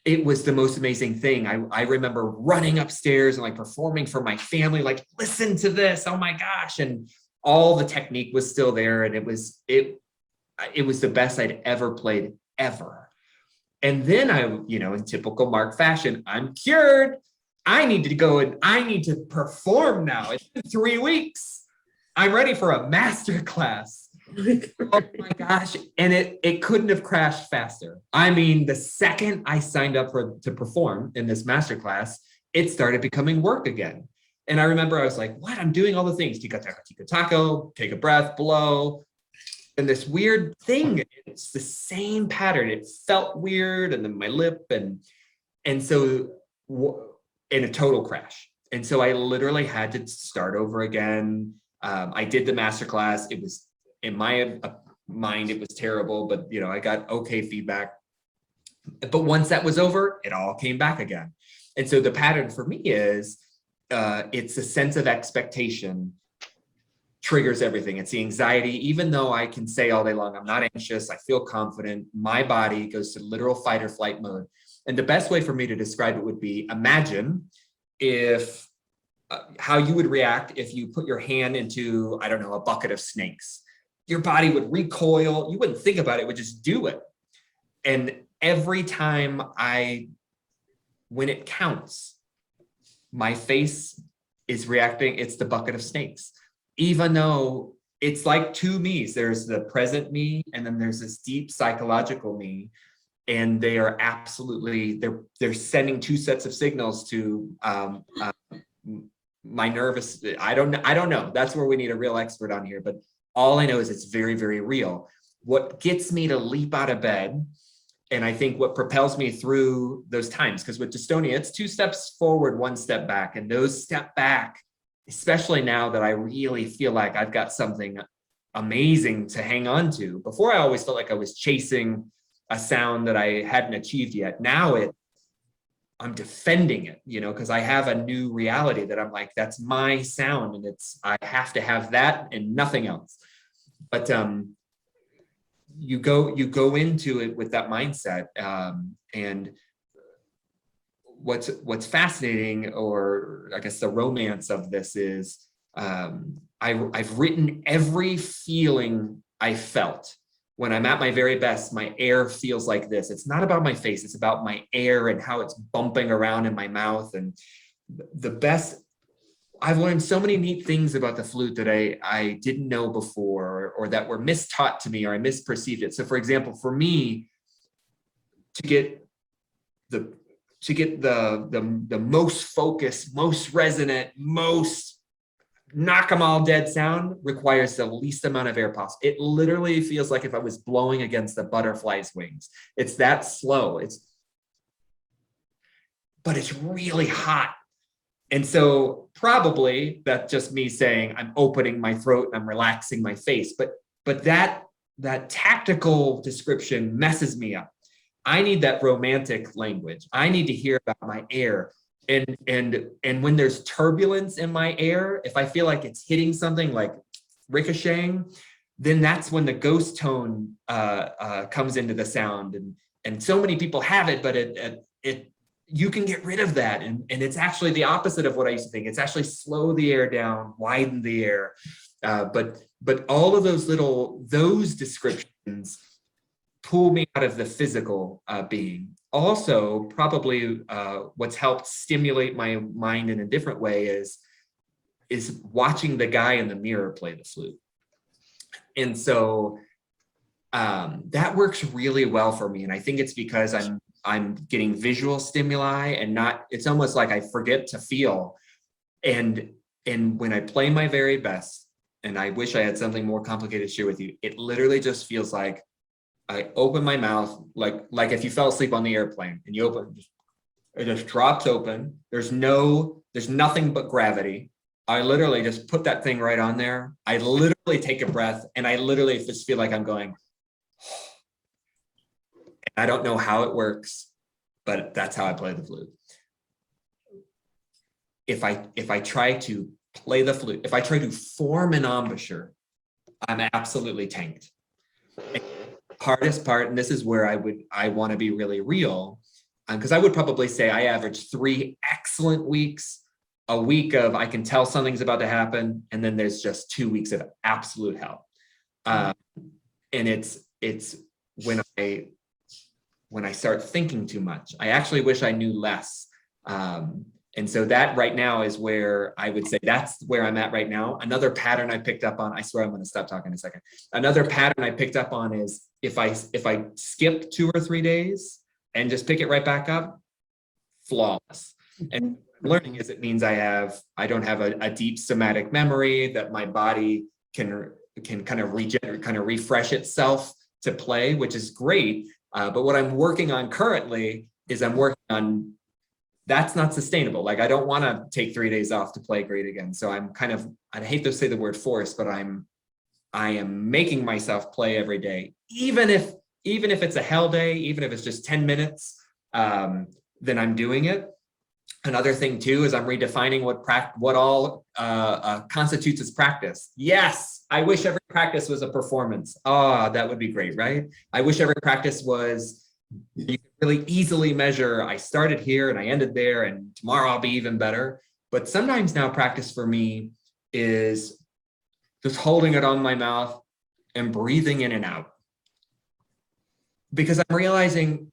it was the most amazing thing. I remember running upstairs and like performing for my family, like, listen to this, oh my gosh. And all the technique was still there. And it was the best I'd ever played, ever. And then in typical Mark fashion, I'm cured. I need to go and I need to perform now. It's been 3 weeks. I'm ready for a master class. Oh my gosh. And it couldn't have crashed faster. I mean, the second I signed up to perform in this master class, it started becoming work again. And I remember I was like, what? I'm doing all the things. Tico taco, take a breath, blow. And this weird thing, it's the same pattern. It felt weird, and then my lip, and so in a total crash. And so I literally had to start over again. I did the masterclass. It was, in my mind, it was terrible, but I got okay feedback. But once that was over, it all came back again. And so the pattern for me is, it's a sense of expectation triggers everything. It's the anxiety. Even though I can say all day long, I'm not anxious, I feel confident, my body goes to literal fight or flight mode. And the best way for me to describe it would be, imagine if how you would react if you put your hand into, I don't know, a bucket of snakes. Your body would recoil. You wouldn't think about it, would just do it. And every time when it counts, my face is reacting. It's the bucket of snakes. Even though it's like two me's, there's the present me, and then there's this deep psychological me, and they are absolutely, they're sending two sets of signals to my nervous, I don't know. That's where we need a real expert on here, but all I know is it's very, very real. What gets me to leap out of bed, and I think what propels me through those times, because with dystonia, it's 2 steps forward, 1 step back, and those step back, especially now that I really feel like I've got something amazing to hang on to. Before, I always felt like I was chasing a sound that I hadn't achieved yet. Now I'm defending it, because I have a new reality that I'm like, that's my sound, and I have to have that and nothing else. But you go into it with that mindset, and what's fascinating, or I guess the romance of this is, I've written every feeling I felt. When I'm at my very best, my air feels like this. It's not about my face, it's about my air and how it's bumping around in my mouth. And the best, I've learned so many neat things about the flute that I didn't know before, or that were mistaught to me, or I misperceived it. So for example, for me, to get the most focused, most resonant, most knock them all dead sound requires the least amount of air possible. It literally feels like if I was blowing against a butterfly's wings. It's that slow. But it's really hot. And so probably that's just me saying I'm opening my throat and I'm relaxing my face. But that tactical description messes me up. I need that romantic language. I need to hear about my air. And when there's turbulence in my air, if I feel like it's hitting something, like ricocheting, then that's when the ghost tone comes into the sound. And so many people have it, but it you can get rid of that. And it's actually the opposite of what I used to think. It's actually slow the air down, widen the air. But all of those descriptions pull me out of the physical being. Also, probably what's helped stimulate my mind in a different way is watching the guy in the mirror play the flute. And so that works really well for me. And I think it's because I'm getting visual stimuli and not, it's almost like I forget to feel. And when I play my very best, and I wish I had something more complicated to share with you, it literally just feels like I open my mouth, like if you fell asleep on the airplane and you open, it just drops open. There's nothing but gravity. I literally just put that thing right on there. I literally take a breath, and I literally just feel like I'm going, I don't know how it works, but that's how I play the flute. If I try to play the flute, if I try to form an embouchure, I'm absolutely tanked. And the hardest part, and this is where I want to be really real, because I would probably say I average 3 excellent weeks, a week of I can tell something's about to happen, and then there's just 2 weeks of absolute hell. And it's when I start thinking too much. I actually wish I knew less. And so that right now is where I would say that's where I'm at right now. Another pattern I picked up on, I swear I'm going to stop talking in a second. Another pattern I picked up on is if I skip 2 or 3 days and just pick it right back up, flawless. And learning is it means I don't have a deep somatic memory, that my body can kind of regenerate, kind of refresh itself to play, which is great. But what I'm working on currently is I'm working on, that's not sustainable. Like, I don't want to take 3 days off to play great again. So I'm kind of, I hate to say the word forced, but I am making myself play every day, even if it's a hell day, even if it's just 10 minutes, then I'm doing it. Another thing too is I'm redefining what all constitutes as practice. Yes, I wish every practice was a performance. Oh, that would be great, right? I wish every practice was, you can really easily measure, I started here and I ended there, and tomorrow I'll be even better. But sometimes now practice for me is just holding it on my mouth and breathing in and out. Because I'm realizing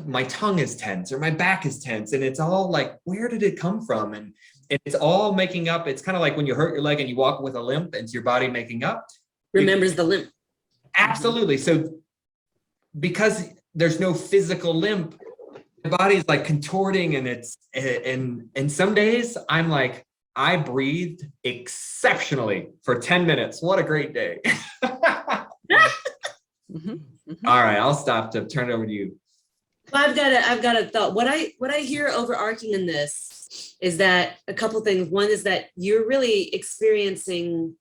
my tongue is tense or my back is tense, and it's all like, where did it come from? And it's all making up. It's kind of like when you hurt your leg and you walk with a limp, and it's your body making up. Remembers the limp. Absolutely. So because there's no physical limp, the body's like contorting, and some days I'm like, I breathed exceptionally for 10 minutes. What a great day. All right, I'll stop to turn it over to you. Well, I've got a thought. What I hear overarching in this is that a couple things. One is that you're really experiencing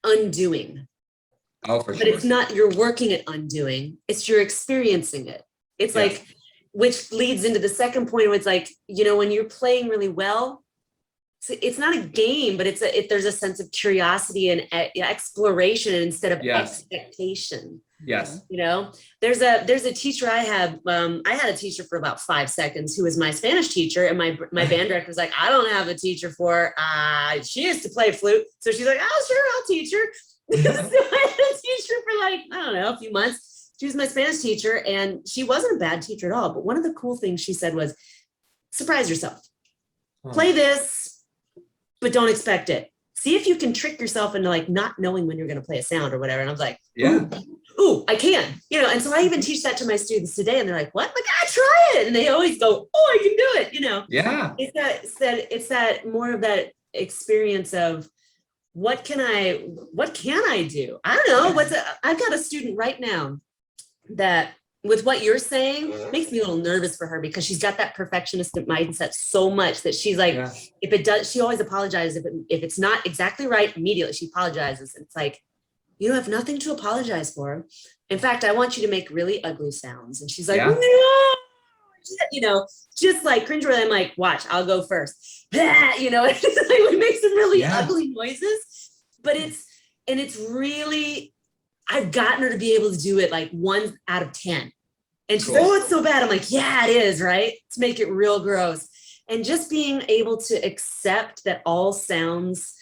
undoing. Oh, for but sure. It's not you're working at undoing. It's you're experiencing it. It's Yes. like, which leads into the second point where it's like, when you're playing really well, it's not a game, but there's a sense of curiosity and exploration instead of Yes. expectation. Yes. There's a teacher I had a teacher for about 5 seconds who was my Spanish teacher, and my band director was like, I don't have a teacher for she used to play flute, so she's like, oh sure, I'll teach her. So I had a teacher for like, I don't know, a few months. She was my Spanish teacher, and she wasn't a bad teacher at all, but one of the cool things she said was, surprise yourself. play this, but don't expect it. See if you can trick yourself into like not knowing when you're going to play a sound or whatever. And I was like, ooh, I can, and so I even teach that to my students today, and they're like, what? Like, try it. And they always go, oh, I can do it, Yeah. It's that more of that experience of what can I do? I don't know. I've got a student right now that, with what you're saying, makes me a little nervous for her, because she's got that perfectionist mindset so much that she's like, if it does, she always apologizes. If it's not exactly right, immediately she apologizes. It's like, you have nothing to apologize for. In fact, I want you to make really ugly sounds. And she's like, no, just like cringeworthy. I'm like, watch, I'll go first. It's like, we make some really ugly noises, but it's really, I've gotten her to be able to do it like 1 out of 10. And she's like, oh, it's so bad. I'm like, yeah, it is, right? To make it real gross. And just being able to accept that all sounds,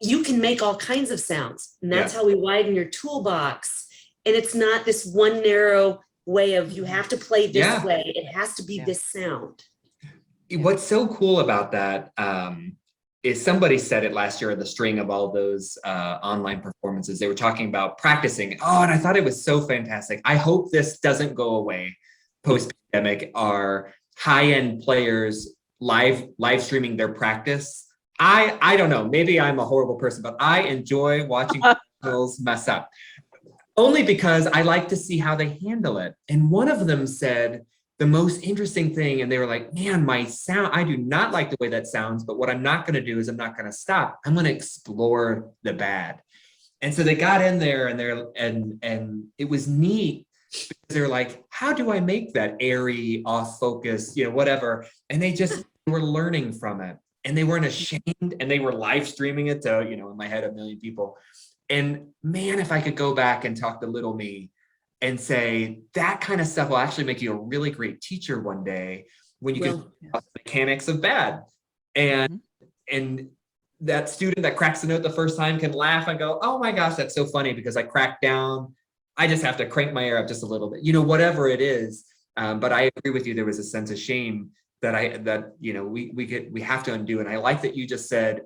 you can make all kinds of sounds. And that's how we widen your toolbox. And it's not this one narrow way of, you have to play this way. It has to be this sound. What's so cool about that is somebody said it last year in the string of all those online performances. They were talking about practicing. Oh, and I thought it was so fantastic. I hope this doesn't go away post-pandemic. Our high-end players live streaming their practice. I don't know, maybe I'm a horrible person, but I enjoy watching professionals mess up, only because I like to see how they handle it. And one of them said the most interesting thing, and they were like, man, my sound, I do not like the way that sounds, but what I'm not going to do is I'm not going to stop. I'm going to explore the bad. And so they got in there, and it was neat, because they're like, how do I make that airy, off focus, whatever. And they just were learning from it. And they weren't ashamed, and they were live streaming it to, in my head, 1 million people. And man, if I could go back and talk to little me and say, that kind of stuff will actually make you a really great teacher one day, when you can talk about the mechanics of bad. And that student that cracks the note the first time can laugh and go, oh my gosh, that's so funny, because I cracked down. I just have to crank my ear up just a little bit, whatever it is. But I agree with you. There was a sense of shame that we have to undo. And I like that you just said,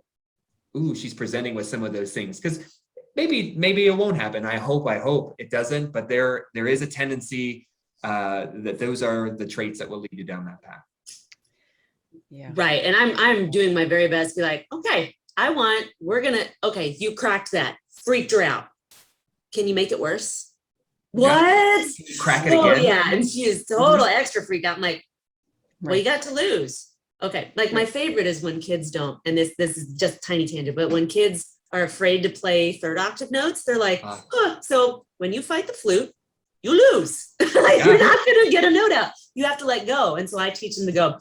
ooh, she's presenting with some of those things, because maybe it won't happen. I hope it doesn't, but there is a tendency that those are the traits that will lead you down that path. Yeah. Right. And I'm doing my very best to be like, okay, you cracked that, freaked her out. Can you make it worse? What? Crack it again? Yeah. And she is total extra freaked out. I'm like, well, you got to lose. Okay. Like my favorite is when kids don't, and this is just tiny tangent, but when kids are afraid to play third octave notes, they're like, so when you fight the flute, you lose. Like, you're not going to get a note out. You have to let go. And so I teach them to go,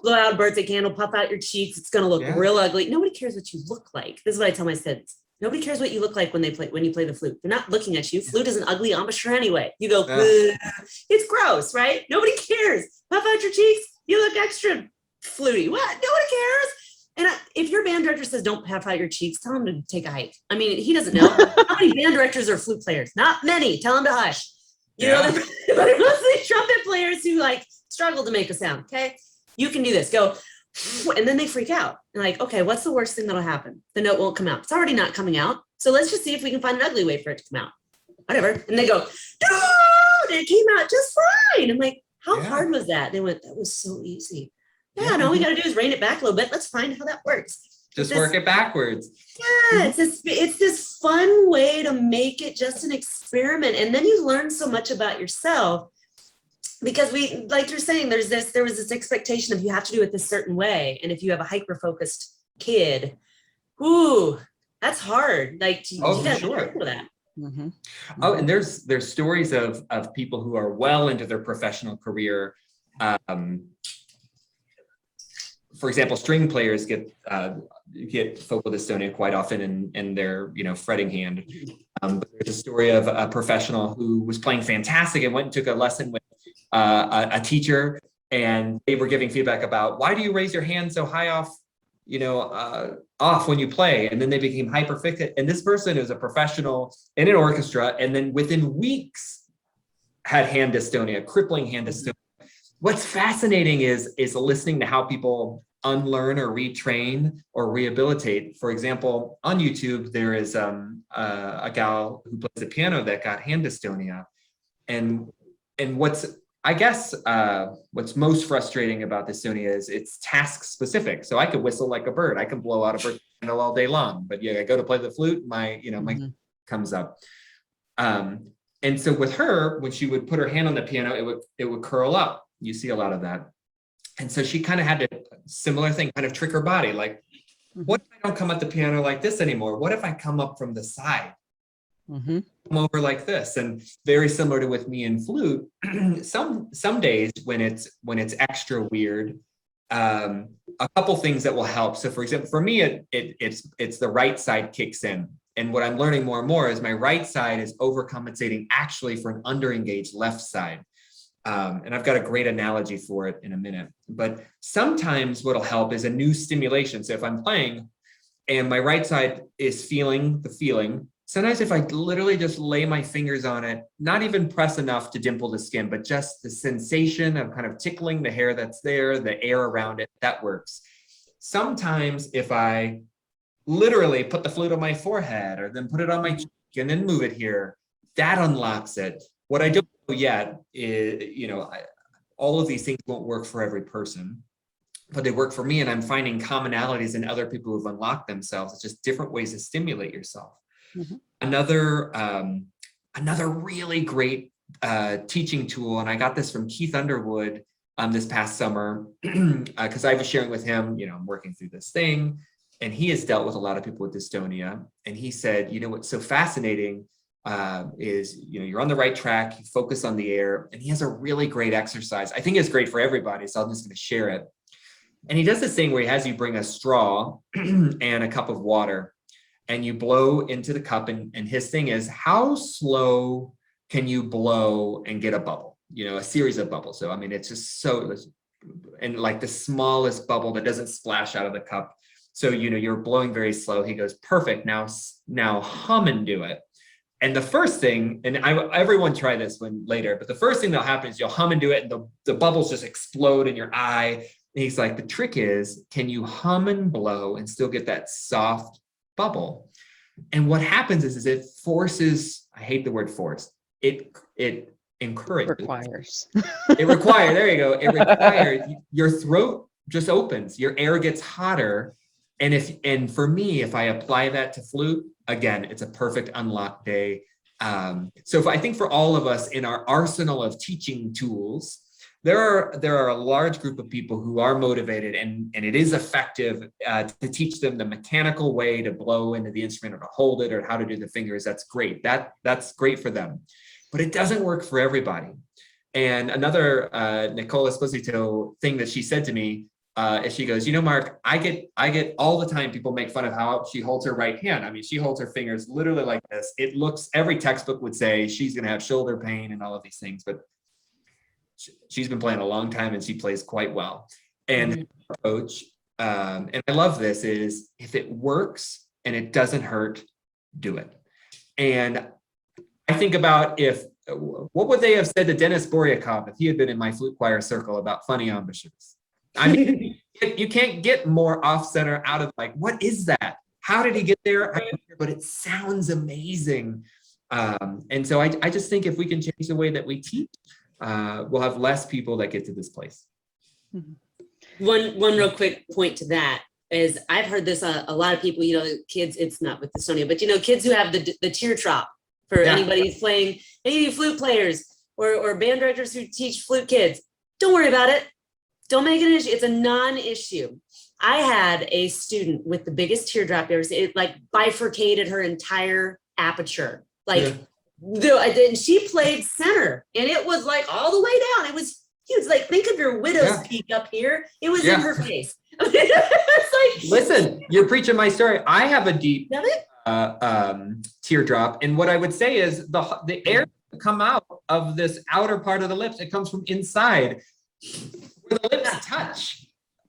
blow out a birthday candle, puff out your cheeks. It's going to look real ugly. Nobody cares what you look like. This is what I tell my students. Nobody cares what you look like when you play the flute. They're not looking at you. Flute is an ugly embouchure anyway. You go, it's gross, right? Nobody cares. Puff out your cheeks. You look extra fluty. What? Nobody cares. And if your band director says don't puff out your cheeks, tell him to take a hike. I mean, he doesn't know. How many band directors are flute players? Not many. Tell him to hush. They're mostly trumpet players who struggle to make a sound. Okay, you can do this. Go. And then they freak out. And like, okay, what's the worst thing that'll happen? The note won't come out. It's already not coming out. So let's just see if we can find an ugly way for it to come out. Whatever. And they go, dude, it came out just fine. I'm like, how hard was that? They went, that was so easy. Yeah, and all we got to do is rein it back a little bit. Let's find how that works. Just work it backwards. Yeah, it's this fun way to make it just an experiment. And then you learn so much about yourself, because like you're saying, there was this expectation of you have to do it this certain way. And if you have a hyper-focused kid, ooh, that's hard. Like, you got to work with that. Mm-hmm. Oh, and there's stories of people who are well into their professional career. For example, string players get focal dystonia quite often in their fretting hand. But there's a story of a professional who was playing fantastic and went and took a lesson with a teacher, and they were giving feedback about, why do you raise your hand so high off when you play? And then they became hyperfixated. And this person is a professional in an orchestra, and then within weeks had hand dystonia, crippling hand dystonia. What's fascinating is listening to how people unlearn or retrain or rehabilitate. For example, on YouTube, there is a gal who plays the piano that got hand dystonia. And what's, I guess, what's most frustrating about dystonia is it's task specific. So I could whistle like a bird. I can blow out a bird candle all day long, but yeah, I go to play the flute, my comes up. And so with her, when she would put her hand on the piano, it would curl up. You see a lot of that. And so she kind of had a similar thing, kind of trick her body. Like, what if I don't come at the piano like this anymore? What if I come up from the side? Come over like this? And very similar to with me and flute, some days when it's extra weird, a couple things that will help. So for example, for me, it's the right side kicks in. And what I'm learning more and more is my right side is overcompensating actually for an underengaged left side. And I've got a great analogy for it in a minute. But sometimes what'll help is a new stimulation. So if I'm playing and my right side is feeling the feeling, sometimes if I literally just lay my fingers on it, not even press enough to dimple the skin, but just the sensation of kind of tickling the hair that's there, the air around it, that works. Sometimes if I literally put the flute on my forehead or then put it on my cheek and then move it here, that unlocks it. What I don't know yet is, all of these things won't work for every person, but they work for me. And I'm finding commonalities in other people who've unlocked themselves. It's just different ways to stimulate yourself. Another really great teaching tool, and I got this from Keith Underwood this past summer, because I was sharing with him, I'm working through this thing, and he has dealt with a lot of people with dystonia. And he said, what's so fascinating is, you're on the right track, you focus on the air, and he has a really great exercise. I think it's great for everybody, so I'm just going to share it. And he does this thing where he has you bring a straw and a cup of water, and you blow into the cup. And his thing is, how slow can you blow and get a bubble? A series of bubbles. So, I mean, it's just so, and like the smallest bubble that doesn't splash out of the cup. So, you're blowing very slow. He goes, perfect. Now hum and do it. And the first thing, and everyone try this one later, but the first thing that'll happen is you'll hum and do it, and the bubbles just explode in your eye. And he's like, the trick is, can you hum and blow and still get that soft bubble? And what happens is it forces, I hate the word force, it encourages. Requires. It requires, there you go. It requires, your throat just opens, your air gets hotter. And for me, if I apply that to flute, again, it's a perfect unlock day. So I think for all of us in our arsenal of teaching tools, there are a large group of people who are motivated, and it is effective to teach them the mechanical way to blow into the instrument or to hold it or how to do the fingers. That's great. That's great for them, but it doesn't work for everybody. And another Nicola Esposito thing that she said to me, is she goes, Mark, I get all the time people make fun of how she holds her right hand. I mean, she holds her fingers literally like this. It looks, every textbook would say she's going to have shoulder pain and all of these things, but she's been playing a long time and she plays quite well. And her approach, and I love this, is if it works and it doesn't hurt, do it. And I think about what would they have said to Dennis Boryakov if he had been in my flute choir circle about funny embouchures? I mean, you can't get more off center out of like, what is that? How did he get there? But it sounds amazing. And so I just think if we can change the way that we teach, we'll have less people that get to this place. One real quick point to that is I've heard this, a lot of people, kids, it's not with dystonia, but kids who have the teardrop, for anybody who's playing, any of you flute players or band directors who teach flute kids, don't worry about it. Don't make it an issue. It's a non-issue. I had a student with the biggest teardrop ever. It like bifurcated her entire aperture. And she played center, and it was like all the way down. It was huge. Like, think of your widow's peak up here. It was in her face. It's like, listen, you're preaching my story. I have a deep teardrop, and what I would say is the air come out of this outer part of the lips. It comes from inside. Where the lips touch,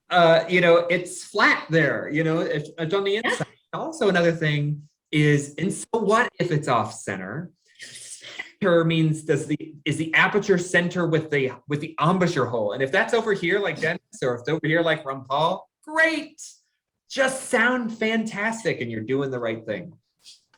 it's flat there, it's on the inside. Also, another thing is, and so what if it's off center? Means is the aperture center with the embouchure hole? And if that's over here like Dennis, or if it's over here like Rampal, great. Just sound fantastic, and you're doing the right thing.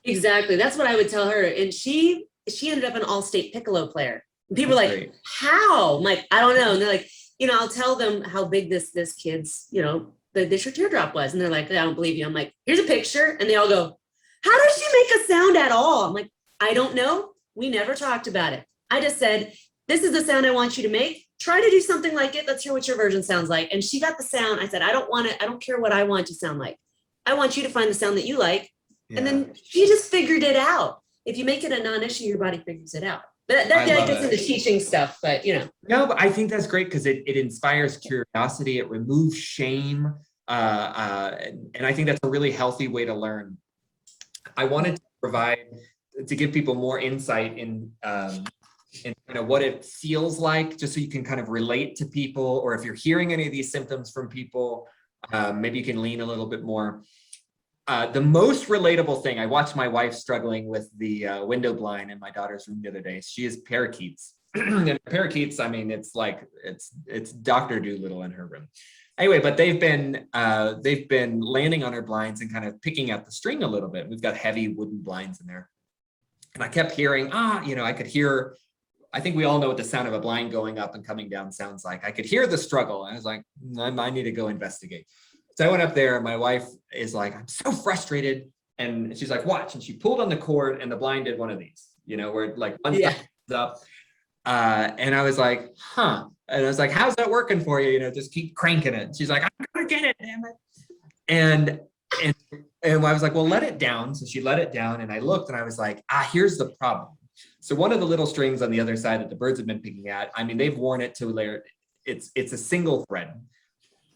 Exactly. That's what I would tell her. And she ended up an all-state piccolo player. And people are like, Great. how? I'm like, I don't know. And they're like, I'll tell them how big this kid's, the initial teardrop was. And they're like, I don't believe you. I'm like, here's a picture. And they all go, how does she make a sound at all? I'm like, I don't know. We never talked about it. I just said, this is the sound I want you to make. Try to do something like it. Let's hear what your version sounds like. And she got the sound. I said, I don't care what I want to sound like. I want you to find the sound that you like. Yeah. And then she just figured it out. If you make it a non-issue, your body figures it out. But that gets into teaching stuff, but No, but I think that's great because it inspires curiosity. It removes shame. And I think that's a really healthy way to learn. I wanted to give people more insight in what it feels like, just so you can kind of relate to people, or if you're hearing any of these symptoms from people, maybe you can lean a little bit more. The most relatable thing, I watched my wife struggling with the window blind in my daughter's room the other day. She has parakeets. And parakeets, I mean, it's like, it's Dr. Dolittle in her room. Anyway, but they've been landing on her blinds and kind of picking at the string a little bit. We've got heavy wooden blinds in there. And I kept hearing, I could hear, I think we all know what the sound of a blind going up and coming down sounds like. I could hear the struggle. I was like, I need to go investigate. So I went up there and my wife is like, I'm so frustrated. And she's like, watch. And she pulled on the cord and the blind did one of these, where like one side is up. And I was like, huh. And I was like, how's that working for you? Just keep cranking it. And she's like, I'm gonna get it, damn it. And I was like, well, let it down. So she let it down and I looked and I was like, here's the problem. So one of the little strings on the other side that the birds have been picking at, I mean, they've worn it to layer. It's a single thread.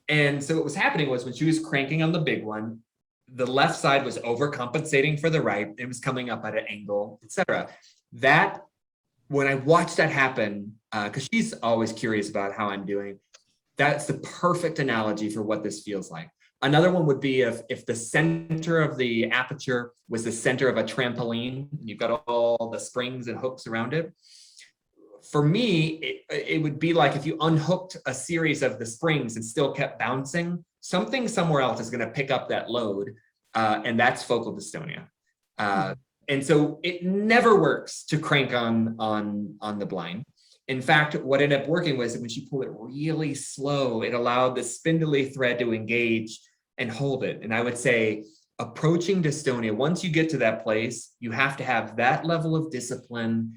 And so what was happening was when she was cranking on the big one, the left side was overcompensating for the right. It was coming up at an angle, etc. That, when I watched that happen, because she's always curious about how I'm doing, that's the perfect analogy for what this feels like. Another one would be if the center of the aperture was the center of a trampoline, and you've got all the springs and hooks around it. For me, it would be like if you unhooked a series of the springs and still kept bouncing, something somewhere else is going to pick up that load, and that's focal dystonia. And so it never works to crank on the blind. In fact, what ended up working was that when she pulled it really slow, it allowed the spindly thread to engage and hold it. And I would say approaching dystonia, once you get to that place, you have to have that level of discipline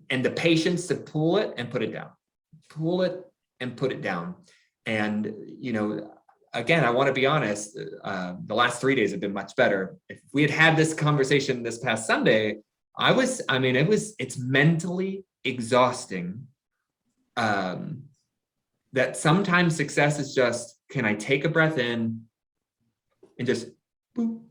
and the patience to pull it and put it down, pull it and put it down. And, again, I want to be honest, the last 3 days have been much better. If we had this conversation this past Sunday, it's mentally exhausting. That sometimes success is just, can I take a breath in and just boop?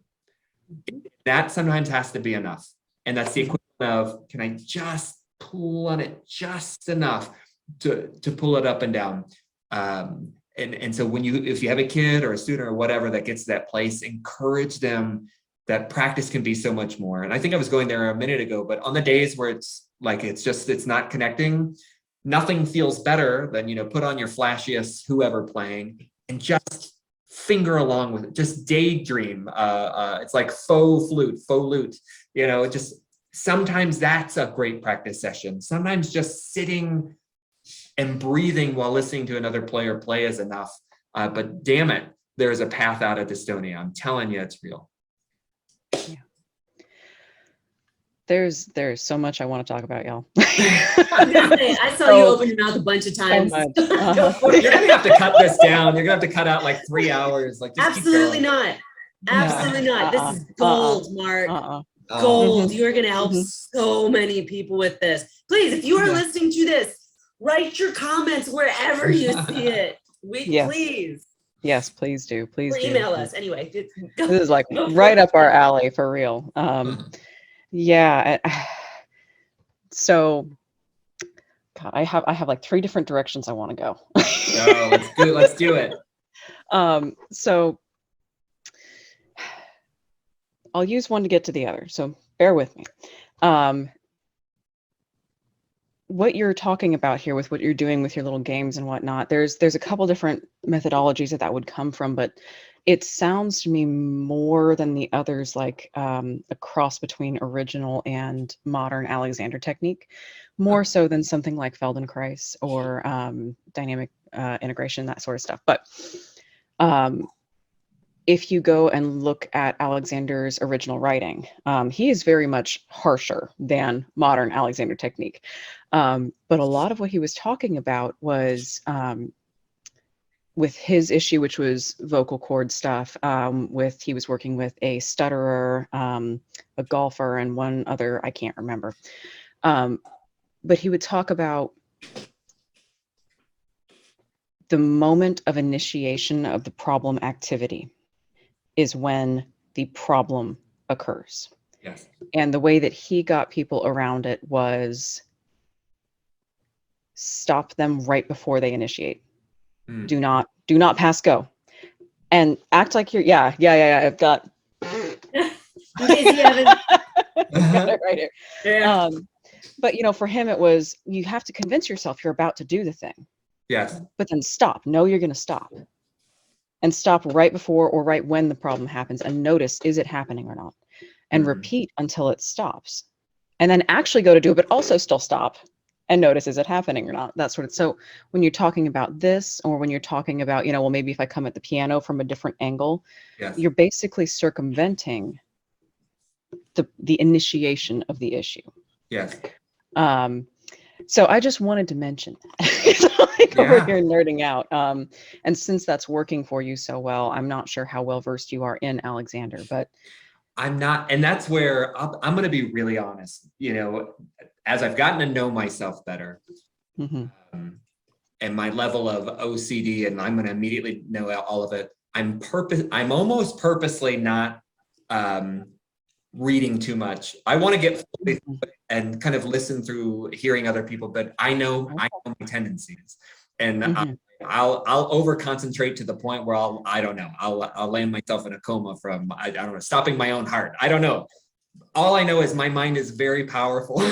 That sometimes has to be enough. And that's the equivalent of, can I just pull on it just enough to pull it up and down? And so if you have a kid or a student or whatever that gets to that place, encourage them that practice can be so much more. And I think I was going there a minute ago, but on the days where it's not connecting, nothing feels better than, put on your flashiest whoever playing and just finger along with it, just daydream. It's like faux flute, faux lute, just sometimes that's a great practice session. Sometimes just sitting and breathing while listening to another player play is enough. But damn it, there's a path out of dystonia. I'm telling you, it's real. Yeah. There's so much I want to talk about, y'all. I saw you open your mouth a bunch of times. So much. You're gonna have to cut this down. You're gonna have to cut out like 3 hours. Like, just absolutely not. Absolutely not. This is gold, Mark. Gold. You are going to help so many people with this. Please, if you are listening to this, write your comments wherever you see it. Please. Yes, please do. Please do. Email us. Anyway, this is like right up our alley for real. Yeah. So, God, I have like 3 different directions I want to go. Let's do it. So I'll use one to get to the other. So bear with me. what you're talking about here with what you're doing with your little games and whatnot, there's a couple different methodologies that would come from, but it sounds to me more than the others like a cross between original and modern Alexander technique, more so than something like Feldenkrais or dynamic integration, that sort of stuff. But if you go and look at Alexander's original writing, he is very much harsher than modern Alexander technique. But a lot of what he was talking about was with his issue, which was vocal cord stuff, he was working with a stutterer, a golfer, and one other, I can't remember. But he would talk about the moment of initiation of the problem activity is when the problem occurs. Yes. And the way that he got people around it was stop them right before they initiate. Do not pass go, and act like you're I've got In case you haven't. got it right here. Yeah. But for him it was, you have to convince yourself you're about to do the thing. Yes. But then stop. Know you're going to stop, and stop right before or right when the problem happens, and notice, is it happening or not, and repeat until it stops, and then actually go to do it, but also still stop and notice, is it happening or not, that sort of. So when you're talking about this, or when you're talking about, well, maybe if I come at the piano from a different angle, Yes. you're basically circumventing the initiation of the issue. Yes. So I just wanted to mention that. Over here nerding out. And since that's working for you so well, I'm not sure how well versed you are in Alexander, but I'm not, and that's where I'm going to be really honest. As I've gotten to know myself better, and my level of OCD, and I'm going to immediately know all of it. I'm almost purposely not reading too much. I want to get fully and kind of listen through hearing other people, but I know my tendencies, and I'll over concentrate to the point where I'll land myself in a coma from I don't know, stopping my own heart. I don't know. All I know is my mind is very powerful,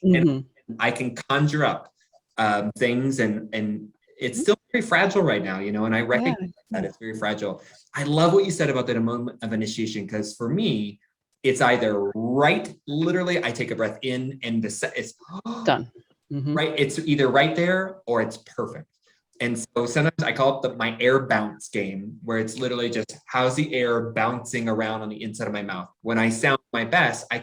and I can conjure up things, and it's still very fragile right now, and I recognize that it's very fragile. I love what you said about the moment of initiation, because for me, it's either literally I take a breath in and it's done. Right. It's either right there or it's perfect. And so sometimes I call it my air bounce game, where it's literally just, how's the air bouncing around on the inside of my mouth? When I sound my best, my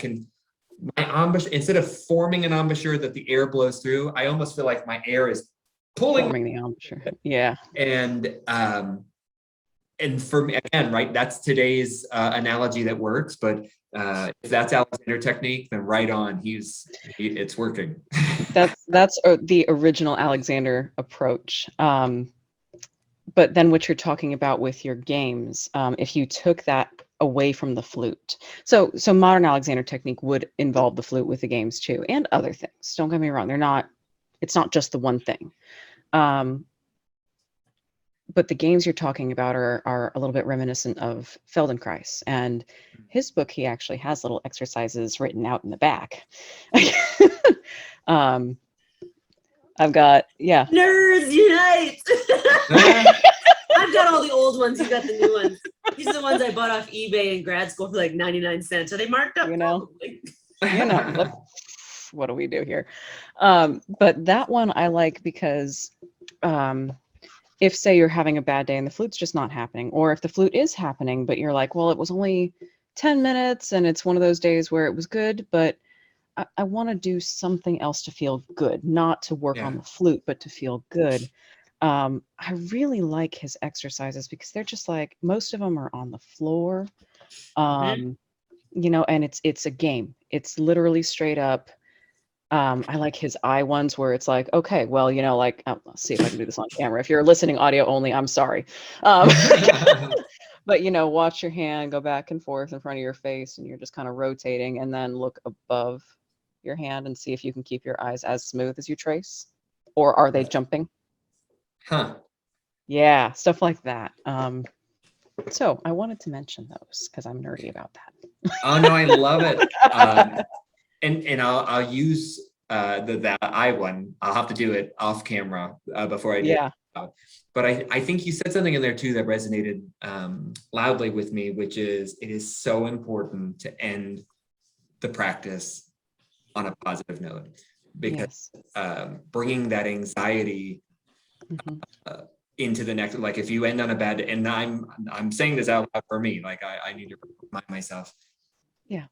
embouchure, instead of forming an embouchure that the air blows through, I almost feel like my air is forming the embouchure. Yeah. And for me, again, right, that's today's analogy that works. But if that's Alexander technique, then right on, it's working. That's the original Alexander approach. But then what you're talking about with your games, if you took that away from the flute, so modern Alexander technique would involve the flute with the games too, and other things. Don't get me wrong; it's not just the one thing. But the games you're talking about are a little bit reminiscent of Feldenkrais, and his book, he actually has little exercises written out in the back. I've got, Nerds unite! I've got all the old ones. You got the new ones. These are the ones I bought off eBay in grad school for like 99 cents. Are they marked up? What do we do here? But that one I like because if, say, you're having a bad day and the flute's just not happening, or if the flute is happening, but you're like, well, it was only 10 minutes and it's one of those days where it was good, but I want to do something else to feel good, not to work on the flute, but to feel good. I really like his exercises because they're just like, most of them are on the floor, and it's a game. It's literally straight up. I like his eye ones where it's like, okay, well, let's see if I can do this on camera. If you're listening audio only, I'm sorry. But, watch your hand go back and forth in front of your face, and you're just kind of rotating, and then look above your hand and see if you can keep your eyes as smooth as you trace, or are they jumping? Yeah, stuff like that. So I wanted to mention those because I'm nerdy about that. Oh no, I love it. And I'll use that I won. I'll have to do it off camera before I do Yeah. it. But I think you said something in there too that resonated loudly with me, which is it is so important to end the practice on a positive note, because bringing that anxiety into the next, like if you end on a bad, and I'm saying this out loud for me, like I need to remind myself. Yeah.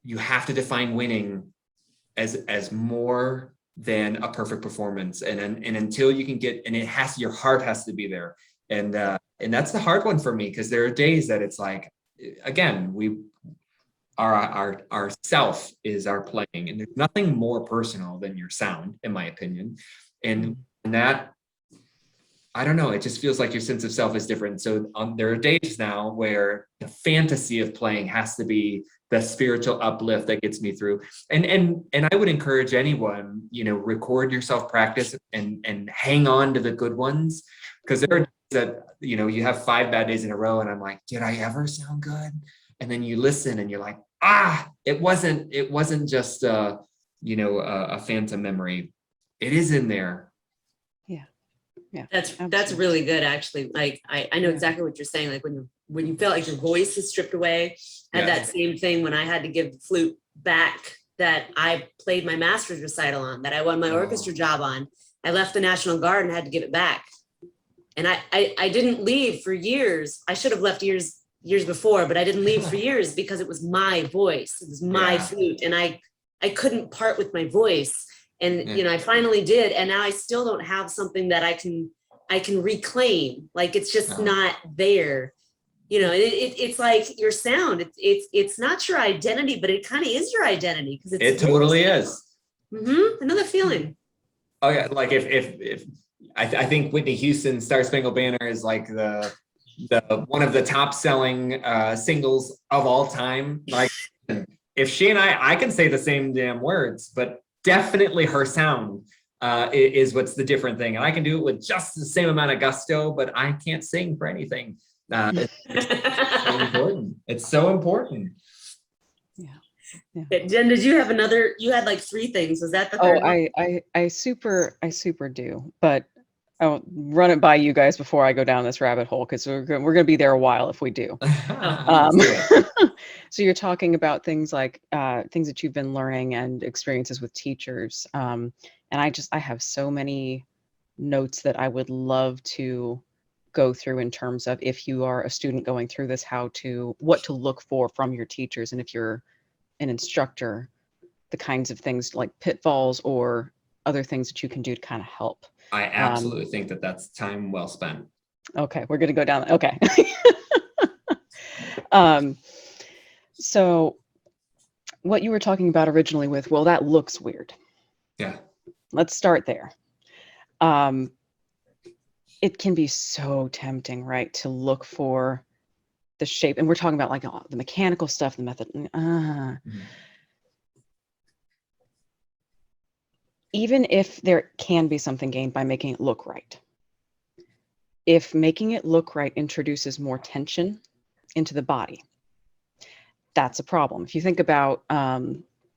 You have to define winning as more than a perfect performance, and until you can get, and your heart has to be there, and that's the hard one for me, because there are days that it's like, again, our self is our playing, and there's nothing more personal than your sound, in my opinion, and that, I don't know, it just feels like your sense of self is different. So there are days now where the fantasy of playing has to be the spiritual uplift that gets me through. And I would encourage anyone, record yourself practice and hang on to the good ones. Because there are days that, you have 5 bad days in a row and I'm like, did I ever sound good? And then you listen and you're like, it wasn't just a phantom memory. It is in there. Yeah, that's really good, actually. Like I know exactly what you're saying. Like when you felt like your voice is stripped away, I had that same thing when I had to give the flute back that I played my master's recital on, that I won my orchestra job on. I left the National Guard and had to give it back. And I didn't leave for years. I should have left years before, but I didn't leave for years because it was my voice. It was my flute, and I couldn't part with my voice. And I finally did, and now I still don't have something that I can reclaim. Like it's just not there. It's like your sound. It's not your identity, but it kind of is your identity, because it totally is. Another feeling. Oh yeah, like if I think Whitney Houston's Star Spangled Banner is like the one of the top selling singles of all time. Like if she and I can say the same damn words, but definitely her sound is what's the different thing. And I can do it with just the same amount of gusto, but I can't sing for anything. It's so important. It's so important. Yeah. Jen, did you have you had like 3 things. Was that the third one? I super do, but I'll run it by you guys before I go down this rabbit hole, because we're going to be there a while if we do. So you're talking about things like things that you've been learning and experiences with teachers. And I have so many notes that I would love to go through in terms of, if you are a student going through this, what to look for from your teachers. And if you're an instructor, the kinds of things like pitfalls or other things that you can do to kind of help. I absolutely think that's time well spent. Okay, we're going to go down. Okay. So what you were talking about originally with, well, that looks weird. Yeah. Let's start there. It can be so tempting, right, to look for the shape. And we're talking about like the mechanical stuff, the method. Even if there can be something gained by making it look right. If making it look right introduces more tension into the body, that's a problem. If you think about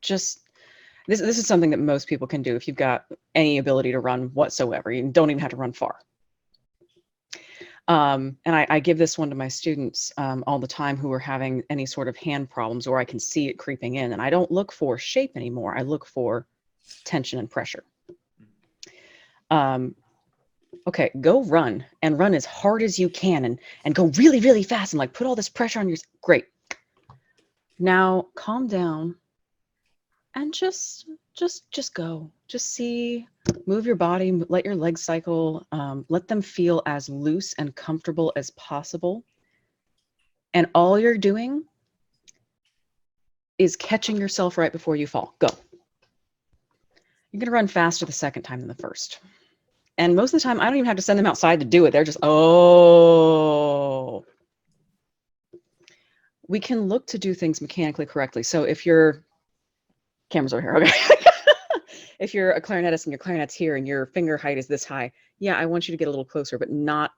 this is something that most people can do if you've got any ability to run whatsoever. You don't even have to run far. And I give this one to my students all the time who are having any sort of hand problems, or I can see it creeping in. And I don't look for shape anymore. I look for tension and pressure. Okay, go run as hard as you can and go really, really fast and like put all this pressure on your, great. Now calm down and just go. Just see, move your body, let your legs cycle, let them feel as loose and comfortable as possible. And all you're doing is catching yourself right before you fall. Go. You're going to run faster the second time than the first. And most of the time, I don't even have to send them outside to do it. They're just, we can look to do things mechanically correctly. So if your camera's over here, okay. If you're a clarinetist and your clarinet's here and your finger height is this high, yeah, I want you to get a little closer, but not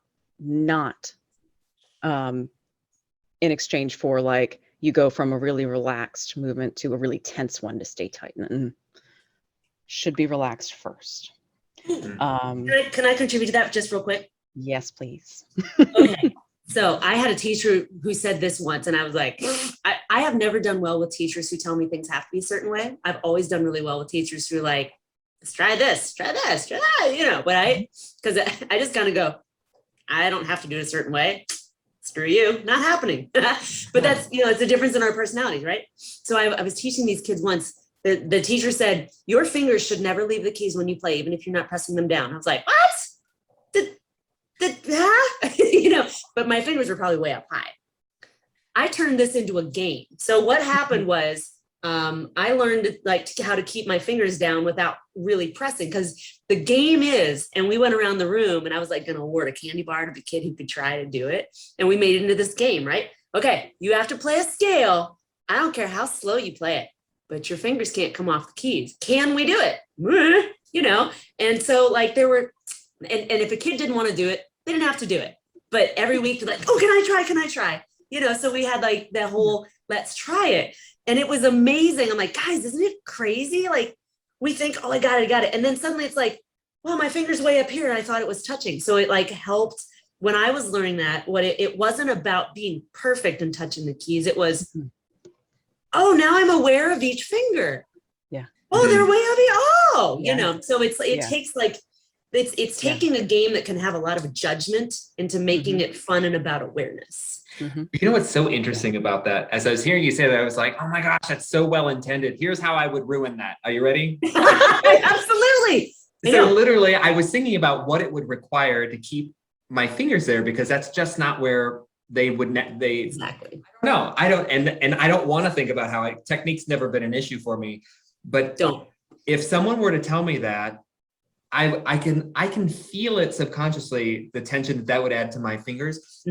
in exchange for like you go from a really relaxed movement to a really tense one to stay tight. And should be relaxed first. Can I contribute to that just real quick? Yes, please. Okay. So I had a teacher who said this once, and I was like, I have never done well with teachers who tell me things have to be a certain way. I've always done really well with teachers who are like, let's try this, try that, you know, because I just kind of go, I don't have to do it a certain way. Screw you, not happening. But that's, you know, it's a difference in our personalities, right? So I was teaching these kids once. The teacher said, your fingers should never leave the keys when you play, even if you're not pressing them down. I was like, what? You know, but my fingers were probably way up high. I turned this into a game. So what happened was I learned like how to keep my fingers down without really pressing, because the game is, and we went around the room and I was like going to award a candy bar to the kid who could try to do it. And we made it into this game, right? Okay, you have to play a scale. I don't care how slow you play it, but your fingers can't come off the keys. Can we do it? You know? And so like there were, and if a kid didn't want to do it, they didn't have to do it. But every week, they're like, oh, can I try? Can I try? You know, so we had like the whole, let's try it. And it was amazing. I'm like, guys, isn't it crazy? Like we think, oh, I got it. And then suddenly it's like, well, my finger's way up here. And I thought it was touching. So it like helped when I was learning that, it wasn't about being perfect and touching the keys. It was, oh, now I'm aware of each finger. Yeah. Oh, they're way up here. You know, so it takes like, it's taking a game that can have a lot of judgment into making it fun and about awareness. You know what's so interesting about that? As I was hearing you say that, I was like, oh my gosh, that's so well intended. Here's how I would ruin that. Are you ready? Absolutely. So literally, I was thinking about what it would require to keep my fingers there, because that's just not where they would. Exactly. No, I don't, and I don't want to think about how technique's never been an issue for me. But if someone were to tell me that, I can feel it subconsciously, the tension that would add to my fingers.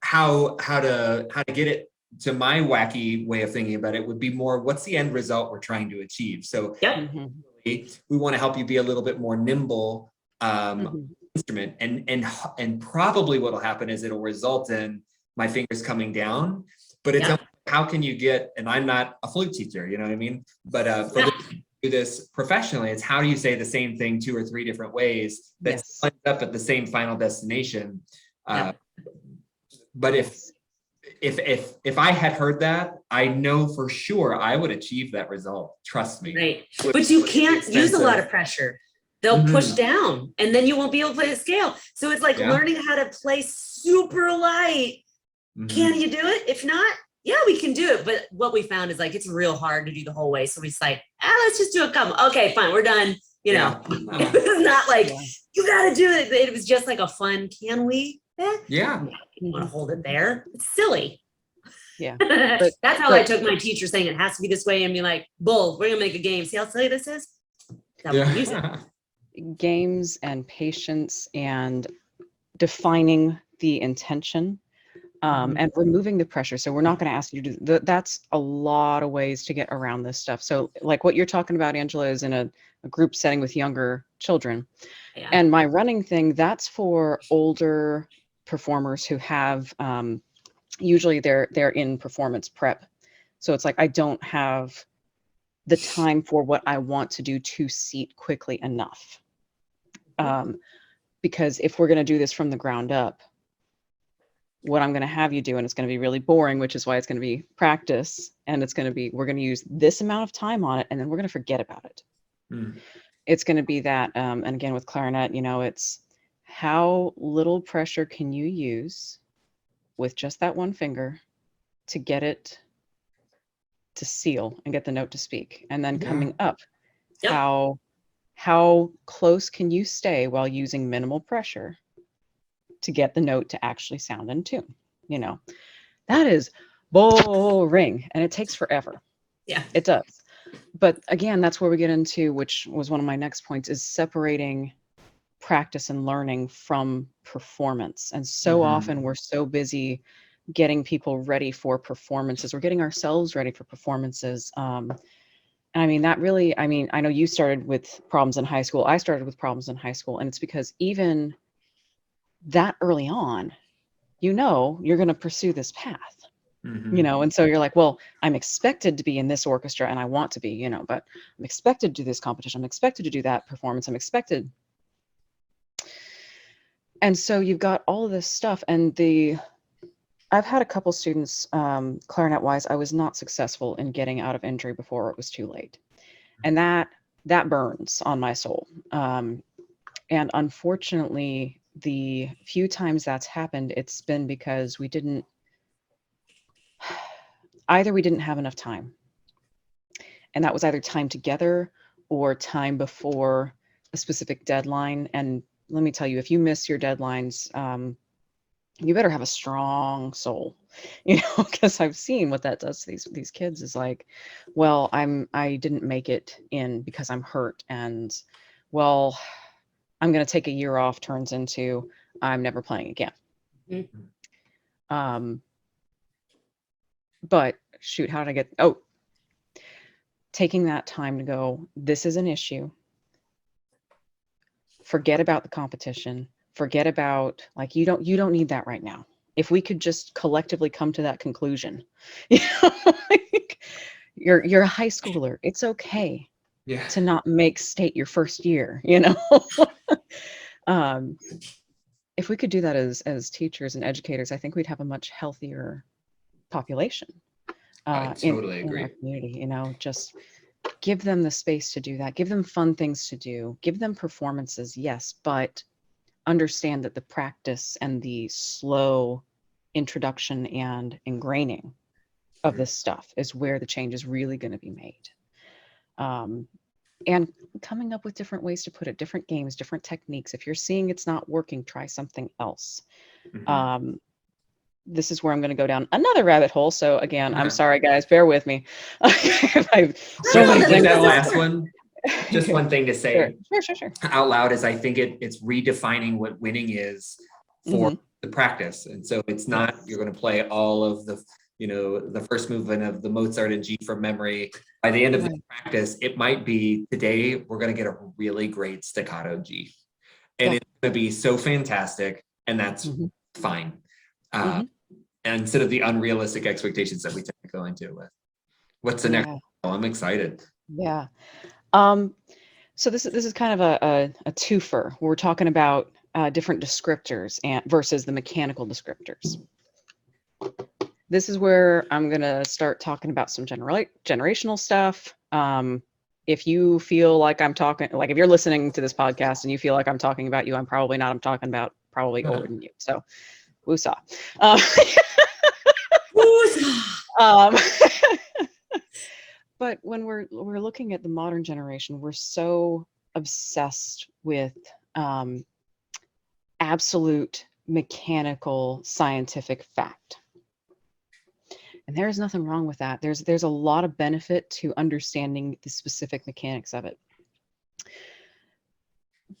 How to get it to my wacky way of thinking about it would be more, what's the end result we're trying to achieve? So we want to help you be a little bit more nimble instrument, and probably what'll happen is it'll result in my fingers coming down. But it's how can you get, and I'm not a flute teacher, you know what I mean? But for do this professionally, it's how do you say the same thing 2 or 3 different ways that ends up at the same final destination. But if I had heard that, I know for sure I would achieve that result. Trust me. Right. But you can't use a lot of pressure. They'll push down and then you won't be able to play a scale. So it's like learning how to play super light. Can you do it? If not, yeah, we can do it. But what we found is like, it's real hard to do the whole way. So we just like, let's just do a couple. Okay, fine. We're done. You know, it was not like, you got to do it. It was just like a fun, can we? You want to hold it there. It's silly. Yeah. That's how I took my teacher saying it has to be this way and be like, bull, we're going to make a game. See how silly this is? Games and patience and defining the intention. And removing the pressure. So we're not going to ask you to do that's a lot of ways to get around this stuff. So like what you're talking about, Angela, is in a group setting with younger children. And my running thing, that's for older performers who have, usually they're in performance prep. So it's like, I don't have the time for what I want to do to seat quickly enough. Because if we're going to do this from the ground up, what I'm going to have you do, and it's going to be really boring, which is why it's going to be practice. And it's going to be, we're going to use this amount of time on it, and then we're going to forget about it. It's going to be that, and again, with clarinet, you know, it's how little pressure can you use with just that one finger to get it to seal and get the note to speak. And then coming up, how close can you stay while using minimal pressure to get the note to actually sound in tune? You know, that is boring and it takes forever. Yeah, it does. But again, that's where we get into, which was one of my next points, is separating practice and learning from performance. And so often we're so busy getting people ready for performances. We're getting ourselves ready for performances. And I mean, that really, I mean, I know you started with problems in high school. I started with problems in high school. And it's because even that early on, you know, you're going to pursue this path. you know, and so you're like, well, I'm expected to be in this orchestra and I want to be, you know, but I'm expected to do this competition. I'm expected to do that performance. I'm expected. And so you've got all of this stuff. And I've had a couple students, clarinet wise, I was not successful in getting out of injury before it was too late. And that burns on my soul. And unfortunately, the few times that's happened, it's been because we didn't have enough time. And that was either time together or time before a specific deadline. And let me tell you, if you miss your deadlines, you better have a strong soul, you know, because I've seen what that does to these kids is like, well, I didn't make it in because I'm hurt. And well, I'm going to take a year off turns into I'm never playing again. Mm-hmm. But shoot, how did I get, taking that time to go, this is an issue. Forget about the competition. Forget about, like, you don't need that right now. If we could just collectively come to that conclusion, you know, like, you're a high schooler. It's okay to not make state your first year, you know. If we could do that as teachers and educators, I think we'd have a much healthier population. I totally agree. In our community, you know, just give them the space to do that. Give them fun things to do. Give them performances, yes, but understand that the practice and the slow introduction and ingraining of this stuff is where the change is really going to be made. And coming up with different ways to put it, different games, different techniques. If you're seeing it's not working, try something else. Mm-hmm. This is where I'm going to go down another rabbit hole. So again, I'm sorry, guys, bear with me. So many things. That last one, just one thing to say sure. Out loud is I think it's redefining what winning is for the practice. And so it's not, you're going to play all of the, you know, the first movement of the Mozart and G from memory. By the end of the practice, it might be today, we're going to get a really great staccato G. And it's going to be so fantastic. And that's fine. And instead of the unrealistic expectations that we tend to go into with. What's the next? Oh, I'm excited. Yeah. So this is kind of a twofer. We're talking about different descriptors versus the mechanical descriptors. This is where I'm going to start talking about some generational stuff. If you feel like I'm talking, like if you're listening to this podcast and you feel like I'm talking about you, I'm probably not. I'm talking about probably older than you. So, woosah. But when we're looking at the modern generation, we're so obsessed with absolute mechanical scientific fact. And there is nothing wrong with that. There's a lot of benefit to understanding the specific mechanics of it.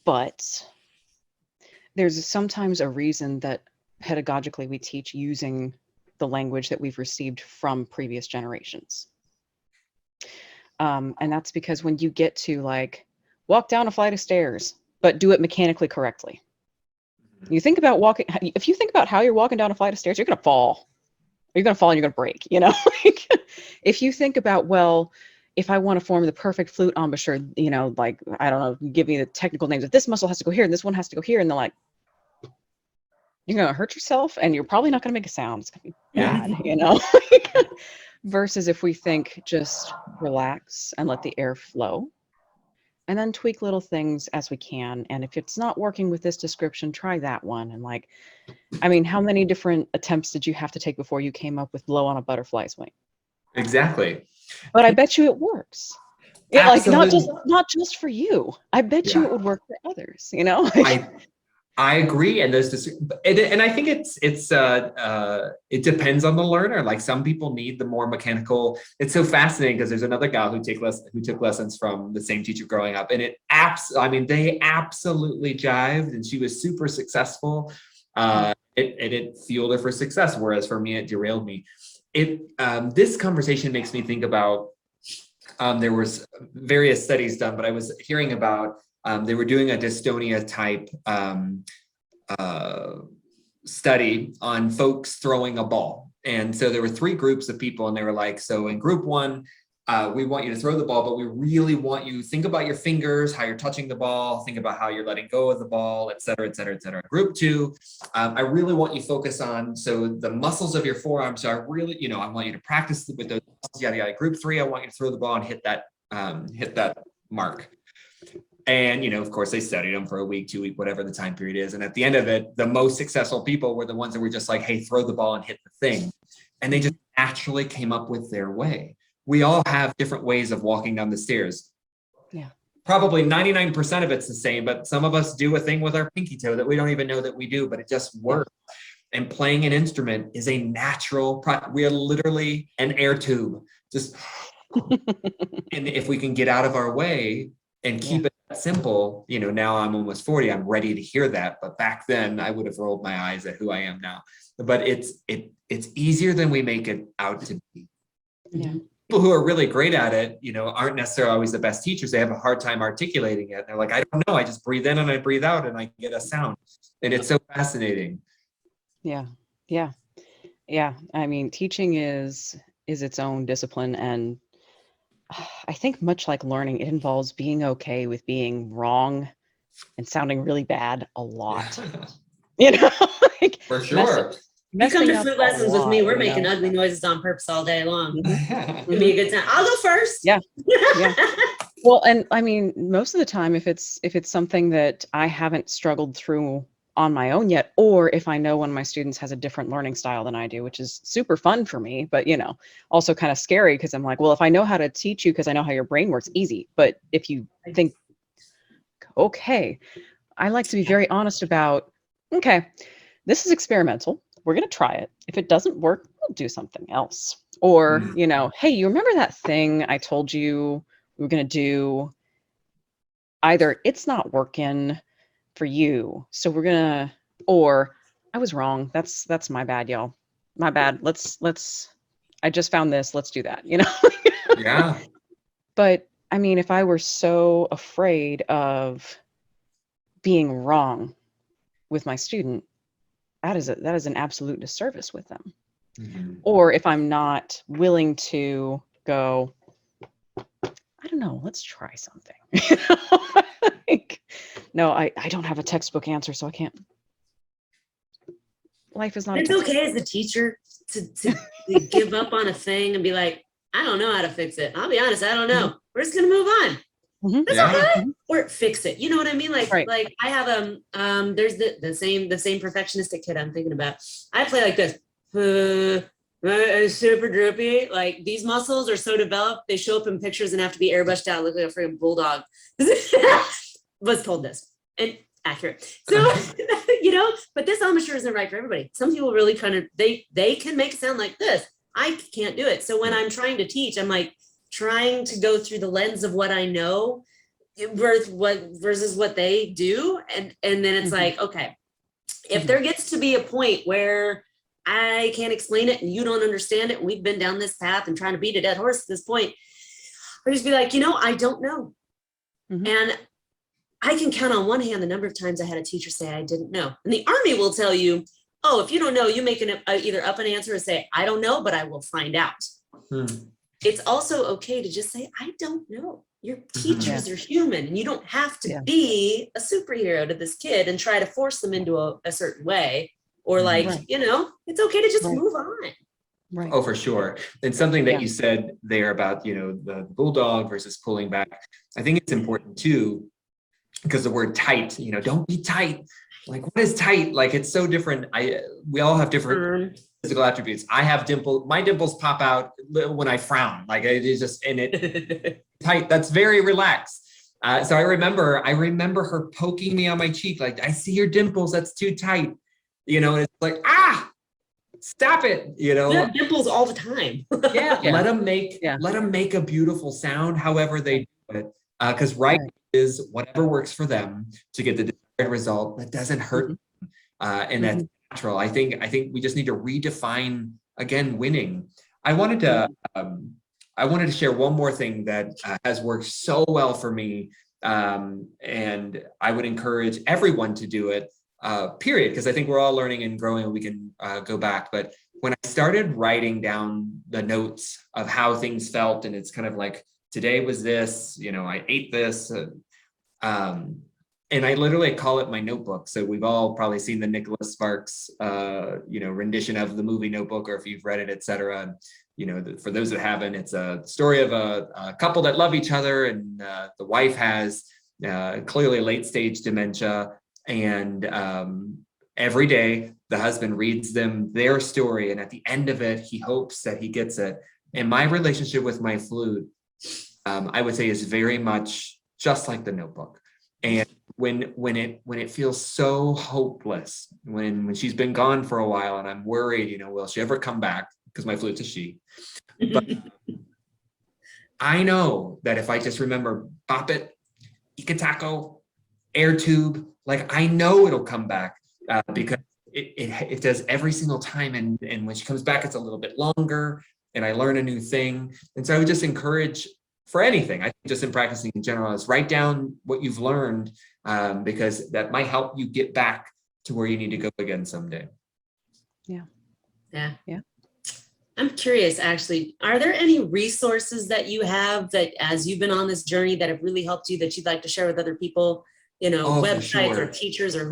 But there's sometimes a reason that pedagogically we teach using the language that we've received from previous generations. And that's because when you get to like walk down a flight of stairs, but do it mechanically correctly. You think about if you think about how you're walking down a flight of stairs, you're going to fall. You're going to fall and you're going to break, you know. If you think about, well, if I want to form the perfect flute embouchure, you know, like, I don't know, give me the technical names of this muscle has to go here and this one has to go here. And they're like, you're going to hurt yourself and you're probably not going to make a sound. It's going to be bad, you know. Versus if we think just relax and let the air flow and then tweak little things as we can. And if it's not working with this description, try that one. And like, I mean, how many different attempts did you have to take before you came up with blow on a butterfly's wing? Exactly. But I bet you it works. Yeah, like not just for you. I bet you it would work for others, you know? I agree. And and I think it depends on the learner. Like some people need the more mechanical. It's so fascinating because there's another gal who took lessons from the same teacher growing up, and they absolutely jived, and she was super successful. It fueled her for success, whereas for me, it derailed me. This conversation makes me think about, there was various studies done, but I was hearing about, they were doing a dystonia type study on folks throwing a ball. And so there were 3 groups of people, and they were like, so in group 1, we want you to throw the ball, but we really want you to think about your fingers, how you're touching the ball, think about how you're letting go of the ball, et cetera, et cetera, et cetera. Group 2, I really want you to focus on, so the muscles of your forearms are really, I want you to practice with those muscles, yada, yada. Group 3, I want you to throw the ball and hit that mark. And, of course, they studied them for a week, 2 week, whatever the time period is. And at the end of it, the most successful people were the ones that were just like, hey, throw the ball and hit the thing. And they just naturally came up with their way. We all have different ways of walking down the stairs. Yeah. Probably 99% of it's the same, but some of us do a thing with our pinky toe that we don't even know that we do, but it just works. And playing an instrument is a natural, we are literally an air tube. Just, and if we can get out of our way and keep it simple, now I'm almost 40, I'm ready to hear that. But back then I would have rolled my eyes at who I am now. But it's easier than we make it out to be. Yeah. People who are really great at it, aren't necessarily always the best teachers. They have a hard time articulating it. They're like, I don't know. I just breathe in and I breathe out and I get a sound. And it's so fascinating. Yeah. Yeah. Yeah. I mean, teaching is its own discipline. And I think much like learning, it involves being okay with being wrong and sounding really bad a lot. Like For sure. You come to messing flute up a lessons with me, lot, we're making ugly noises on purpose all day long. Mm-hmm. It'd be a good time. I'll go first. Yeah. Yeah. Well, and I mean, most of the time, if it's something that I haven't struggled through on my own yet, or if I know one of my students has a different learning style than I do, which is super fun for me, but also kind of scary, because I'm like, well, if I know how to teach you because I know how your brain works, easy. But if you think, okay, I like to be very honest about, okay, this is experimental. We're going to try it. If it doesn't work, we'll do something else. Or, hey, you remember that thing I told you we were going to do? Either it's not working for you, so we're going to, or I was wrong. That's my bad, y'all. My bad. Let's, I just found this. Let's do that, Yeah. But I mean, if I were so afraid of being wrong with my student, that is an absolute disservice with them. Mm-hmm. Or if I'm not willing to go, I don't know, let's try something. Like, no, I don't have a textbook answer, so I can't. Life is not. It's okay as a teacher to give up on a thing and be like, I don't know how to fix it. I'll be honest, I don't know. We're just gonna move on. Mm-hmm. That's okay. Or fix it. You know what I mean? Like, Right. like I have there's the same perfectionistic kid I'm thinking about. I play like this. Super droopy. Like, these muscles are so developed, they show up in pictures and have to be airbrushed out, look like a freaking bulldog. Was told this and accurate. So but this embouchure isn't right for everybody. Some people really kind of they can make it sound like this. I can't do it. So when I'm trying to teach, I'm like trying to go through the lens of what I know versus what they do. And then it's like, okay, if there gets to be a point where I can't explain it and you don't understand it, and we've been down this path and trying to beat a dead horse at this point, I just be like, I don't know. Mm-hmm. And I can count on one hand the number of times I had a teacher say I didn't know. And the Army will tell you, oh, if you don't know, you make either up an answer or say, I don't know, but I will find out. It's also okay to just say, I don't know. Your teachers are human, and you don't have to be a superhero to this kid and try to force them into a certain way, or like, it's okay to just move on. Right. Oh, for sure. And something that you said there about, the bulldog versus pulling back, I think it's important too, because the word tight, don't be tight. Like, what is tight? Like, it's so different. We all have different physical attributes. I have dimples. My dimples pop out when I frown. Like, it is just in it tight. That's very relaxed. So I remember her poking me on my cheek. Like, I see your dimples. That's too tight. And it's like, stop it. Yeah, dimples all the time. Let them make a beautiful sound, however they do it. Because is whatever works for them to get the desired result that doesn't hurt them, and that's natural. I think we just need to redefine again winning. I wanted to share one more thing that has worked so well for me, and I would encourage everyone to do it. period, because I think we're all learning and growing and we can go back. But when I started writing down the notes of how things felt, and it's kind of like, today was this, I ate this, and I literally call it my notebook. So we've all probably seen the Nicholas Sparks, rendition of the movie Notebook, or if you've read it, etc. For those that haven't, it's a story of a couple that love each other, and the wife has clearly late stage dementia, and every day the husband reads them their story, and at the end of it, he hopes that he gets it. And my relationship with my flute, I would say, is very much just like the Notebook. And when it feels so hopeless, when she's been gone for a while, and I'm worried, will she ever come back? Because my flute's a she. But I know that if I just remember bop it, ikatako, air tube, like I know it'll come back because it does every single time. And when she comes back, it's a little bit longer, and I learn a new thing. And so I would just encourage, for anything, I think just in practicing in general, is write down what you've learned, because that might help you get back to where you need to go again someday. Yeah. I'm curious, actually, are there any resources that you have that, as you've been on this journey, that have really helped you, that you'd like to share with other people, websites or teachers or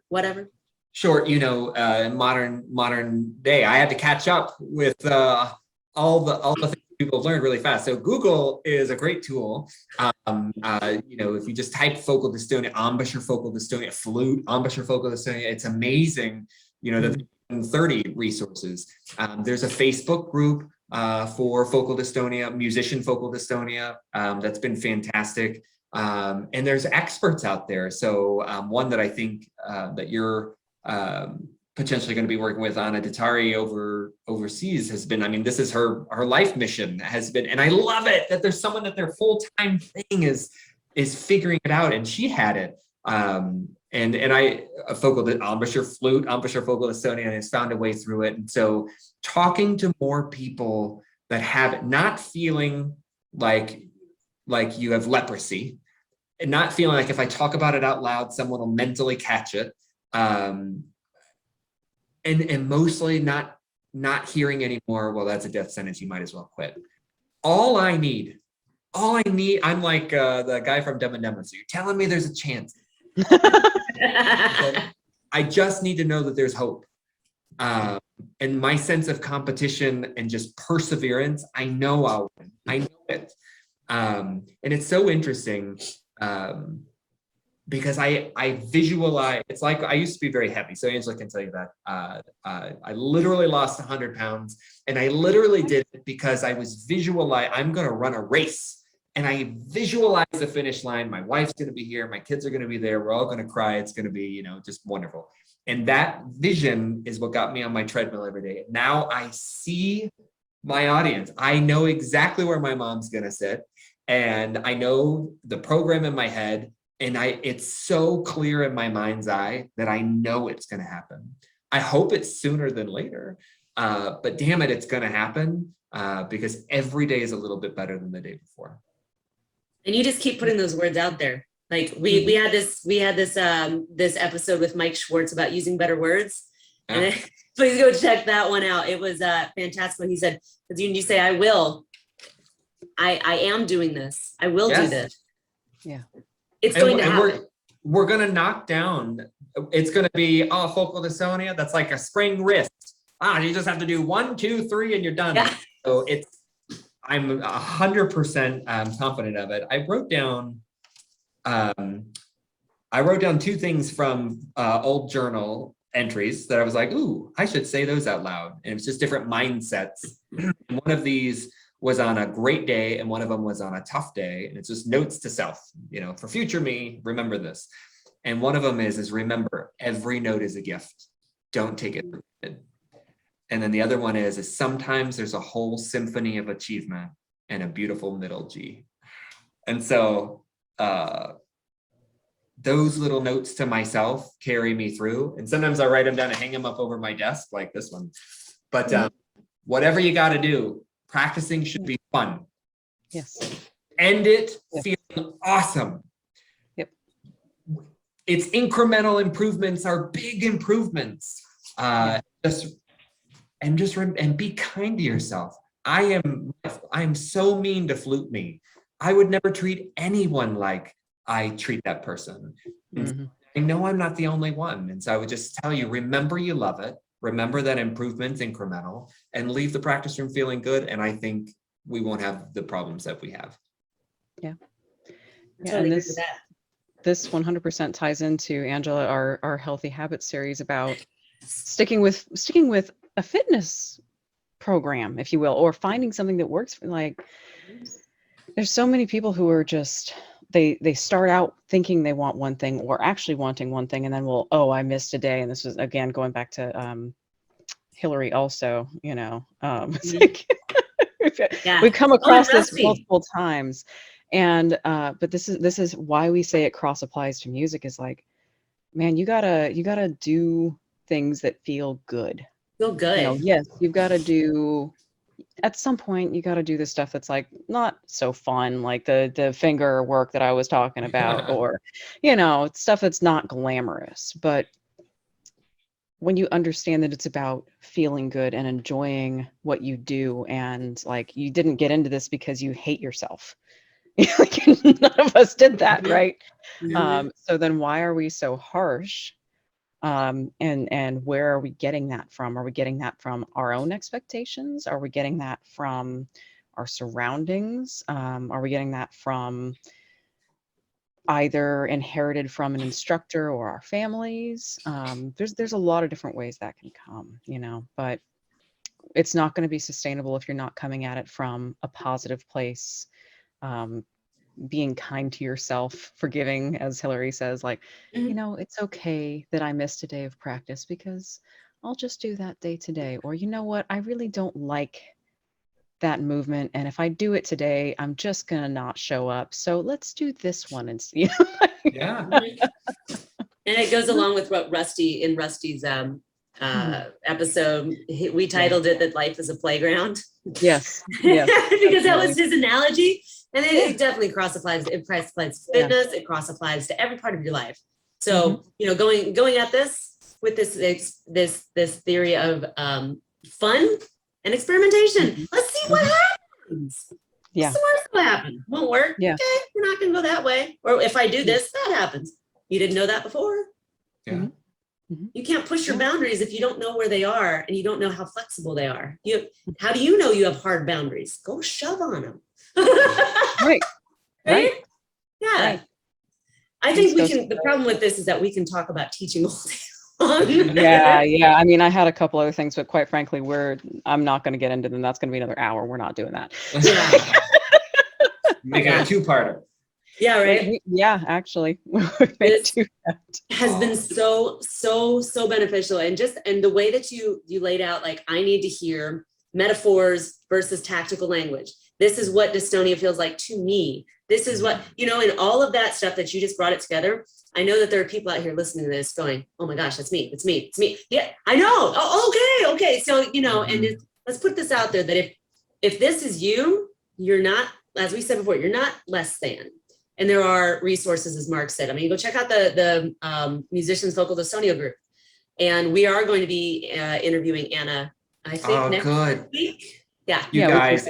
whatever? Sure. In modern day, I had to catch up with all the things people have learned really fast. So Google is a great tool. If you just type focal dystonia, embouchure focal dystonia, flute, embouchure focal dystonia, it's amazing. The 30 resources. There's a Facebook group for focal dystonia, musician focal dystonia. That's been fantastic. And there's experts out there. So one that I think that you're potentially going to be working with, Anna Datari overseas, has been, this is her life mission has been, and I love it that there's someone that their full-time thing is figuring it out, and she had it. And I focal embouchure flute, embouchure focal dystonia, and has found a way through it. And so talking to more people that have it, not feeling like you have leprosy, and not feeling like if I talk about it out loud, someone will mentally catch it. And mostly not hearing anymore, well, that's a death sentence, you might as well quit. All I need, I'm like the guy from Dumb and Dumber, so you're telling me there's a chance. I just need to know that there's hope. And my sense of competition and just perseverance, I know I'll win. I know it. And it's so interesting because I visualize, it's like, I used to be very heavy. So Angela can tell you that. I literally lost 100 pounds, and I literally did it because I was I'm going to run a race. And I visualize the finish line. My wife's going to be here. My kids are going to be there. We're all going to cry. It's going to be, just wonderful. And that vision is what got me on my treadmill every day. Now I see my audience. I know exactly where my mom's going to sit. And I know the program in my head. And it's so clear in my mind's eye that I know it's going to happen. I hope it's sooner than later. But damn it, it's going to happen because every day is a little bit better than the day before. And you just keep putting those words out there. Like we had this episode with Mike Schwartz about using better words. Yeah. And please go check that one out. It was fantastic when he said, because you say, I will. I am doing this. I will do this. Yeah. It's going to happen. We're going to knock down. It's going to be, focal dystonia. That's like a sprained wrist. You just have to do 1, 2, 3, and you're done. Yeah. So I'm 100% confident of it. I wrote down 2 things from old journal entries that I was like, ooh, I should say those out loud. And it was just different mindsets. One of these was on a great day, and one of them was on a tough day. And it's just notes to self, for future me, remember this. And one of them is remember, every note is a gift. Don't take it for granted. And then the other one is sometimes there's a whole symphony of achievement and a beautiful middle G. And so those little notes to myself carry me through. And sometimes I write them down and hang them up over my desk like this one. But whatever you got to do, practicing should be fun. Yes. End it feeling awesome. Yep. it's incremental improvements are big improvements. Just be kind to yourself. I am so mean to Flute me. I would never treat anyone like I treat that person. Mhm. I know I'm not the only one. And so I would just tell you, remember you love it. Remember that improvement's incremental, and leave the practice room feeling good. And I think we won't have the problems that we have. Yeah. I totally agree with that. This 100% ties into, Angela, our healthy habits series about sticking with a fitness program, if you will, or finding something that works for, like, there's so many people who are just, they start out thinking they want one thing or actually wanting one thing, and then I missed a day. And this is again going back to Hillary also, it's like, we've come across this multiple times. And but this is why we say it cross applies to music, is like, man, you gotta do things that feel good. Yes, you've got to do, at some point you got to do the stuff that's like not so fun, like the finger work that I was talking about, or stuff that's not glamorous. But when you understand that it's about feeling good and enjoying what you do, and like, you didn't get into this because you hate yourself. Like, none of us did that, right? So then why are we so harsh? And where are we getting that from? Are we getting that from our own expectations? Are we getting that from our surroundings? Are we getting that from either inherited from an instructor or our families? There's a lot of different ways that can come, but it's not going to be sustainable if you're not coming at it from a positive place. Being kind to yourself, forgiving, as Hillary says, like, it's okay that I missed a day of practice because I'll just do that day today. Or, you know what, I really don't like that movement, and if I do it today, I'm just gonna not show up. So let's do this one and see. Yeah. And it goes along with what Rusty's episode, we titled it that life is a playground. Yes. Because that was his analogy. And it definitely cross applies. It cross applies to fitness. It cross applies to every part of your life. So, going at this with this theory of fun and experimentation. Let's see what happens. Yeah. What's the worst that will happen? Won't work. Yeah. Okay, we're not going to go that way. Or if I do this, that happens. You didn't know that before. Yeah. You can't push your boundaries if you don't know where they are and you don't know how flexible they are. How do you know you have hard boundaries? Go shove on them. Right. Yeah. Right. I think we can, the problem with this is that we can talk about teaching all day long. Yeah. I mean, I had a couple other things, but quite frankly, I'm not going to get into them. That's going to be another hour. We're not doing that. Yeah. Make it a two-parter. Yeah, right. Yeah, actually. This has been so beneficial. And the way that you laid out, like, I need to hear metaphors versus tactical language. This is what dystonia feels like to me. This is what, and all of that stuff that you just brought it together. I know that there are people out here listening to this going, oh my gosh, that's me. It's me. It's me. Yeah, I know. Oh, okay. So, and let's put this out there that if this is you, you're not, as we said before, you're not less than. And there are resources, as Mark said. I mean, go check out the Musicians Vocal Dystonia group. And we are going to be interviewing Anna, I think, next week. Yeah. You guys,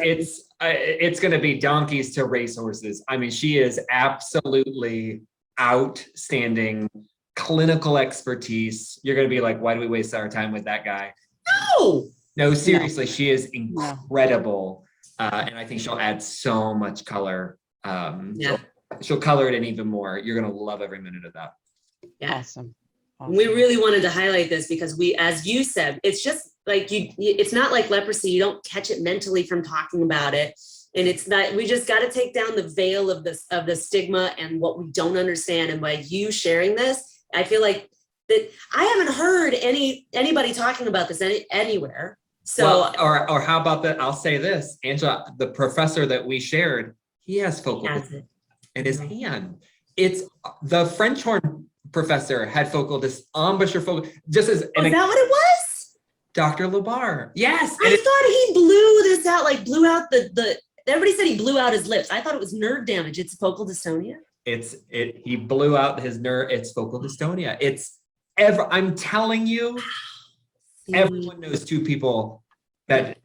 it's going to be donkeys to racehorses. I mean, she is absolutely outstanding clinical expertise. You're going to be like, why do we waste our time with that guy? No, seriously, she is incredible. And I think she'll add so much color. She'll color it in even more. You're going to love every minute of that. Yeah. Awesome. We really wanted to highlight this because as you said, it's just like it's not like leprosy. You don't catch it mentally from talking about it. And it's not, we just got to take down the veil of the stigma and what we don't understand. And by you sharing this, I feel like that I haven't heard anybody talking about this anywhere. So, or how about that? I'll say this, Angela, the professor that we shared, he has focal in his hand. It's the French horn professor had focal embouchure focal. Just as is that what it was? Dr. Labar. Yes. I thought he blew this out, like blew out the. Everybody said he blew out his lips. I thought it was nerve damage. It's focal dystonia. he blew out his nerve. It's focal dystonia. I'm telling you, everyone knows 2 people that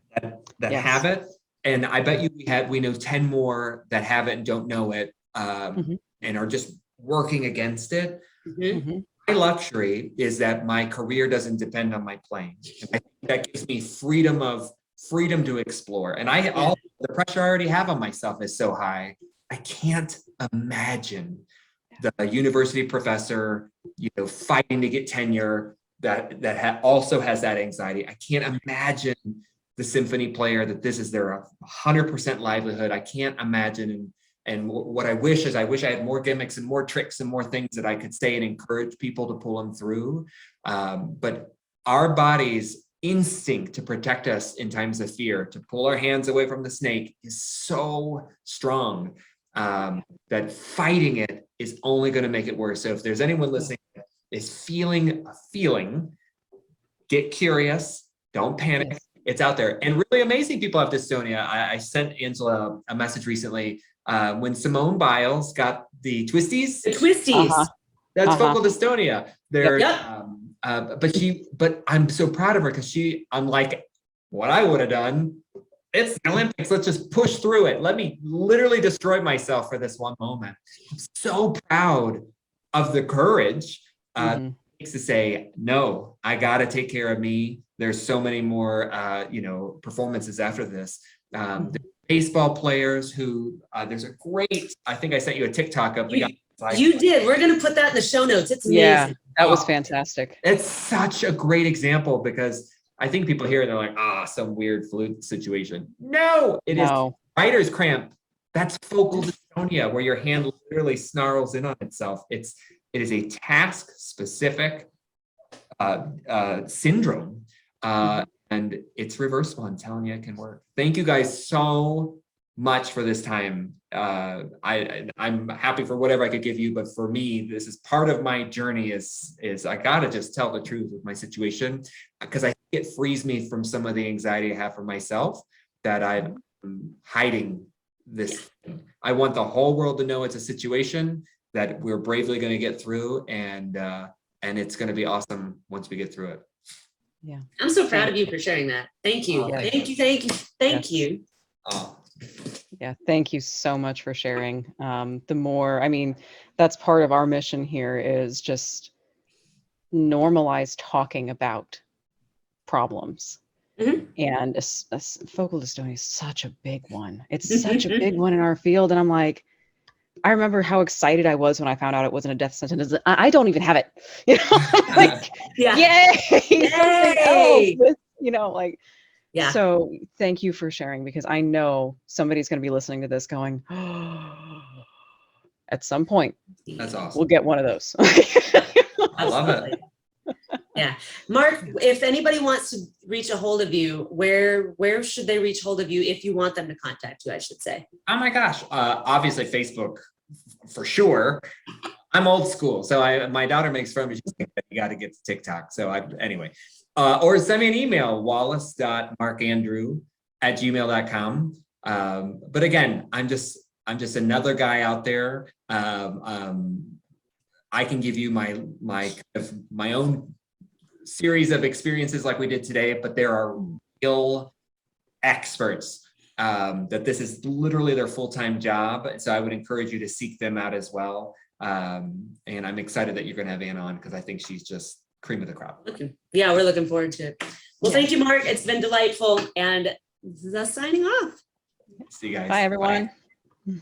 Yes. have it. And I bet you we know 10 more that have it and don't know it, and are just working against it. My luxury is that my career doesn't depend on my playing. And I think that gives me freedom to explore. And all the pressure I already have on myself is so high. I can't imagine the university professor, fighting to get tenure that also has that anxiety. I can't imagine the symphony player that this is their 100% livelihood. I can't imagine. And what I wish I had more gimmicks and more tricks and more things that I could say and encourage people to pull them through. But our body's instinct to protect us in times of fear, to pull our hands away from the snake, is so strong that fighting it is only going to make it worse. So if there's anyone listening that is feeling a feeling, get curious, don't panic. Yes. It's out there. And really amazing people have dystonia. I sent Angela a message recently when Simone Biles got the twisties. The twisties. That's focal dystonia. But I'm so proud of her because unlike what I would have done, it's the Olympics. Let's just push through it. Let me literally destroy myself for this one moment. I'm so proud of the courage to say, no, I got to take care of me. There's so many more, performances after this. Baseball players who, there's a great, I think I sent you a TikTok of the guy. You did. We're going to put that in the show notes. It's amazing. Yeah, that was fantastic. It's such a great example because I think people hear it and they're like, some weird flute situation. No, it is writer's cramp. That's focal dystonia, where your hand literally snarls in on itself. It is a task specific syndrome. And it's reversible. I'm telling you, it can work. Thank you guys so much for this time. I'm happy for whatever I could give you, but for me, this is part of my journey is I gotta just tell the truth with my situation, because I think it frees me from some of the anxiety I have for myself that I'm hiding this. I want the whole world to know it's a situation that we're bravely going to get through, and it's going to be awesome once we get through it. Yeah, I'm so proud of you for sharing that. Thank you. Thank you. Yeah, thank you so much for sharing. That's part of our mission here, is just normalize talking about problems. And focal dystonia is such a big one. It's such a big one in our field. And I'm like, I remember how excited I was when I found out it wasn't a death sentence. I don't even have it. Yay! So thank you for sharing, because I know somebody's going to be listening to this going, at some point, that's awesome. We'll get one of those. I love it. Yeah. Mark, if anybody wants to reach a hold of you, where should they reach hold of you if you want them to contact you, I should say? Oh my gosh. Obviously Facebook for sure. I'm old school. So my daughter makes fun of me. She's like, you got to get to TikTok. So anyway, or send me an email, wallace.markandrew@gmail.com. But again, I'm just another guy out there. I can give you my own series of experiences like we did today, but there are real experts that this is literally their full-time job. So I would encourage you to seek them out as well. And I'm excited that you're going to have Ann on, because I think she's just cream of the crop. Yeah, we're looking forward to it. Well, thank you, Mark. It's been delightful. And this is us signing off. See you guys. Bye, everyone. Bye.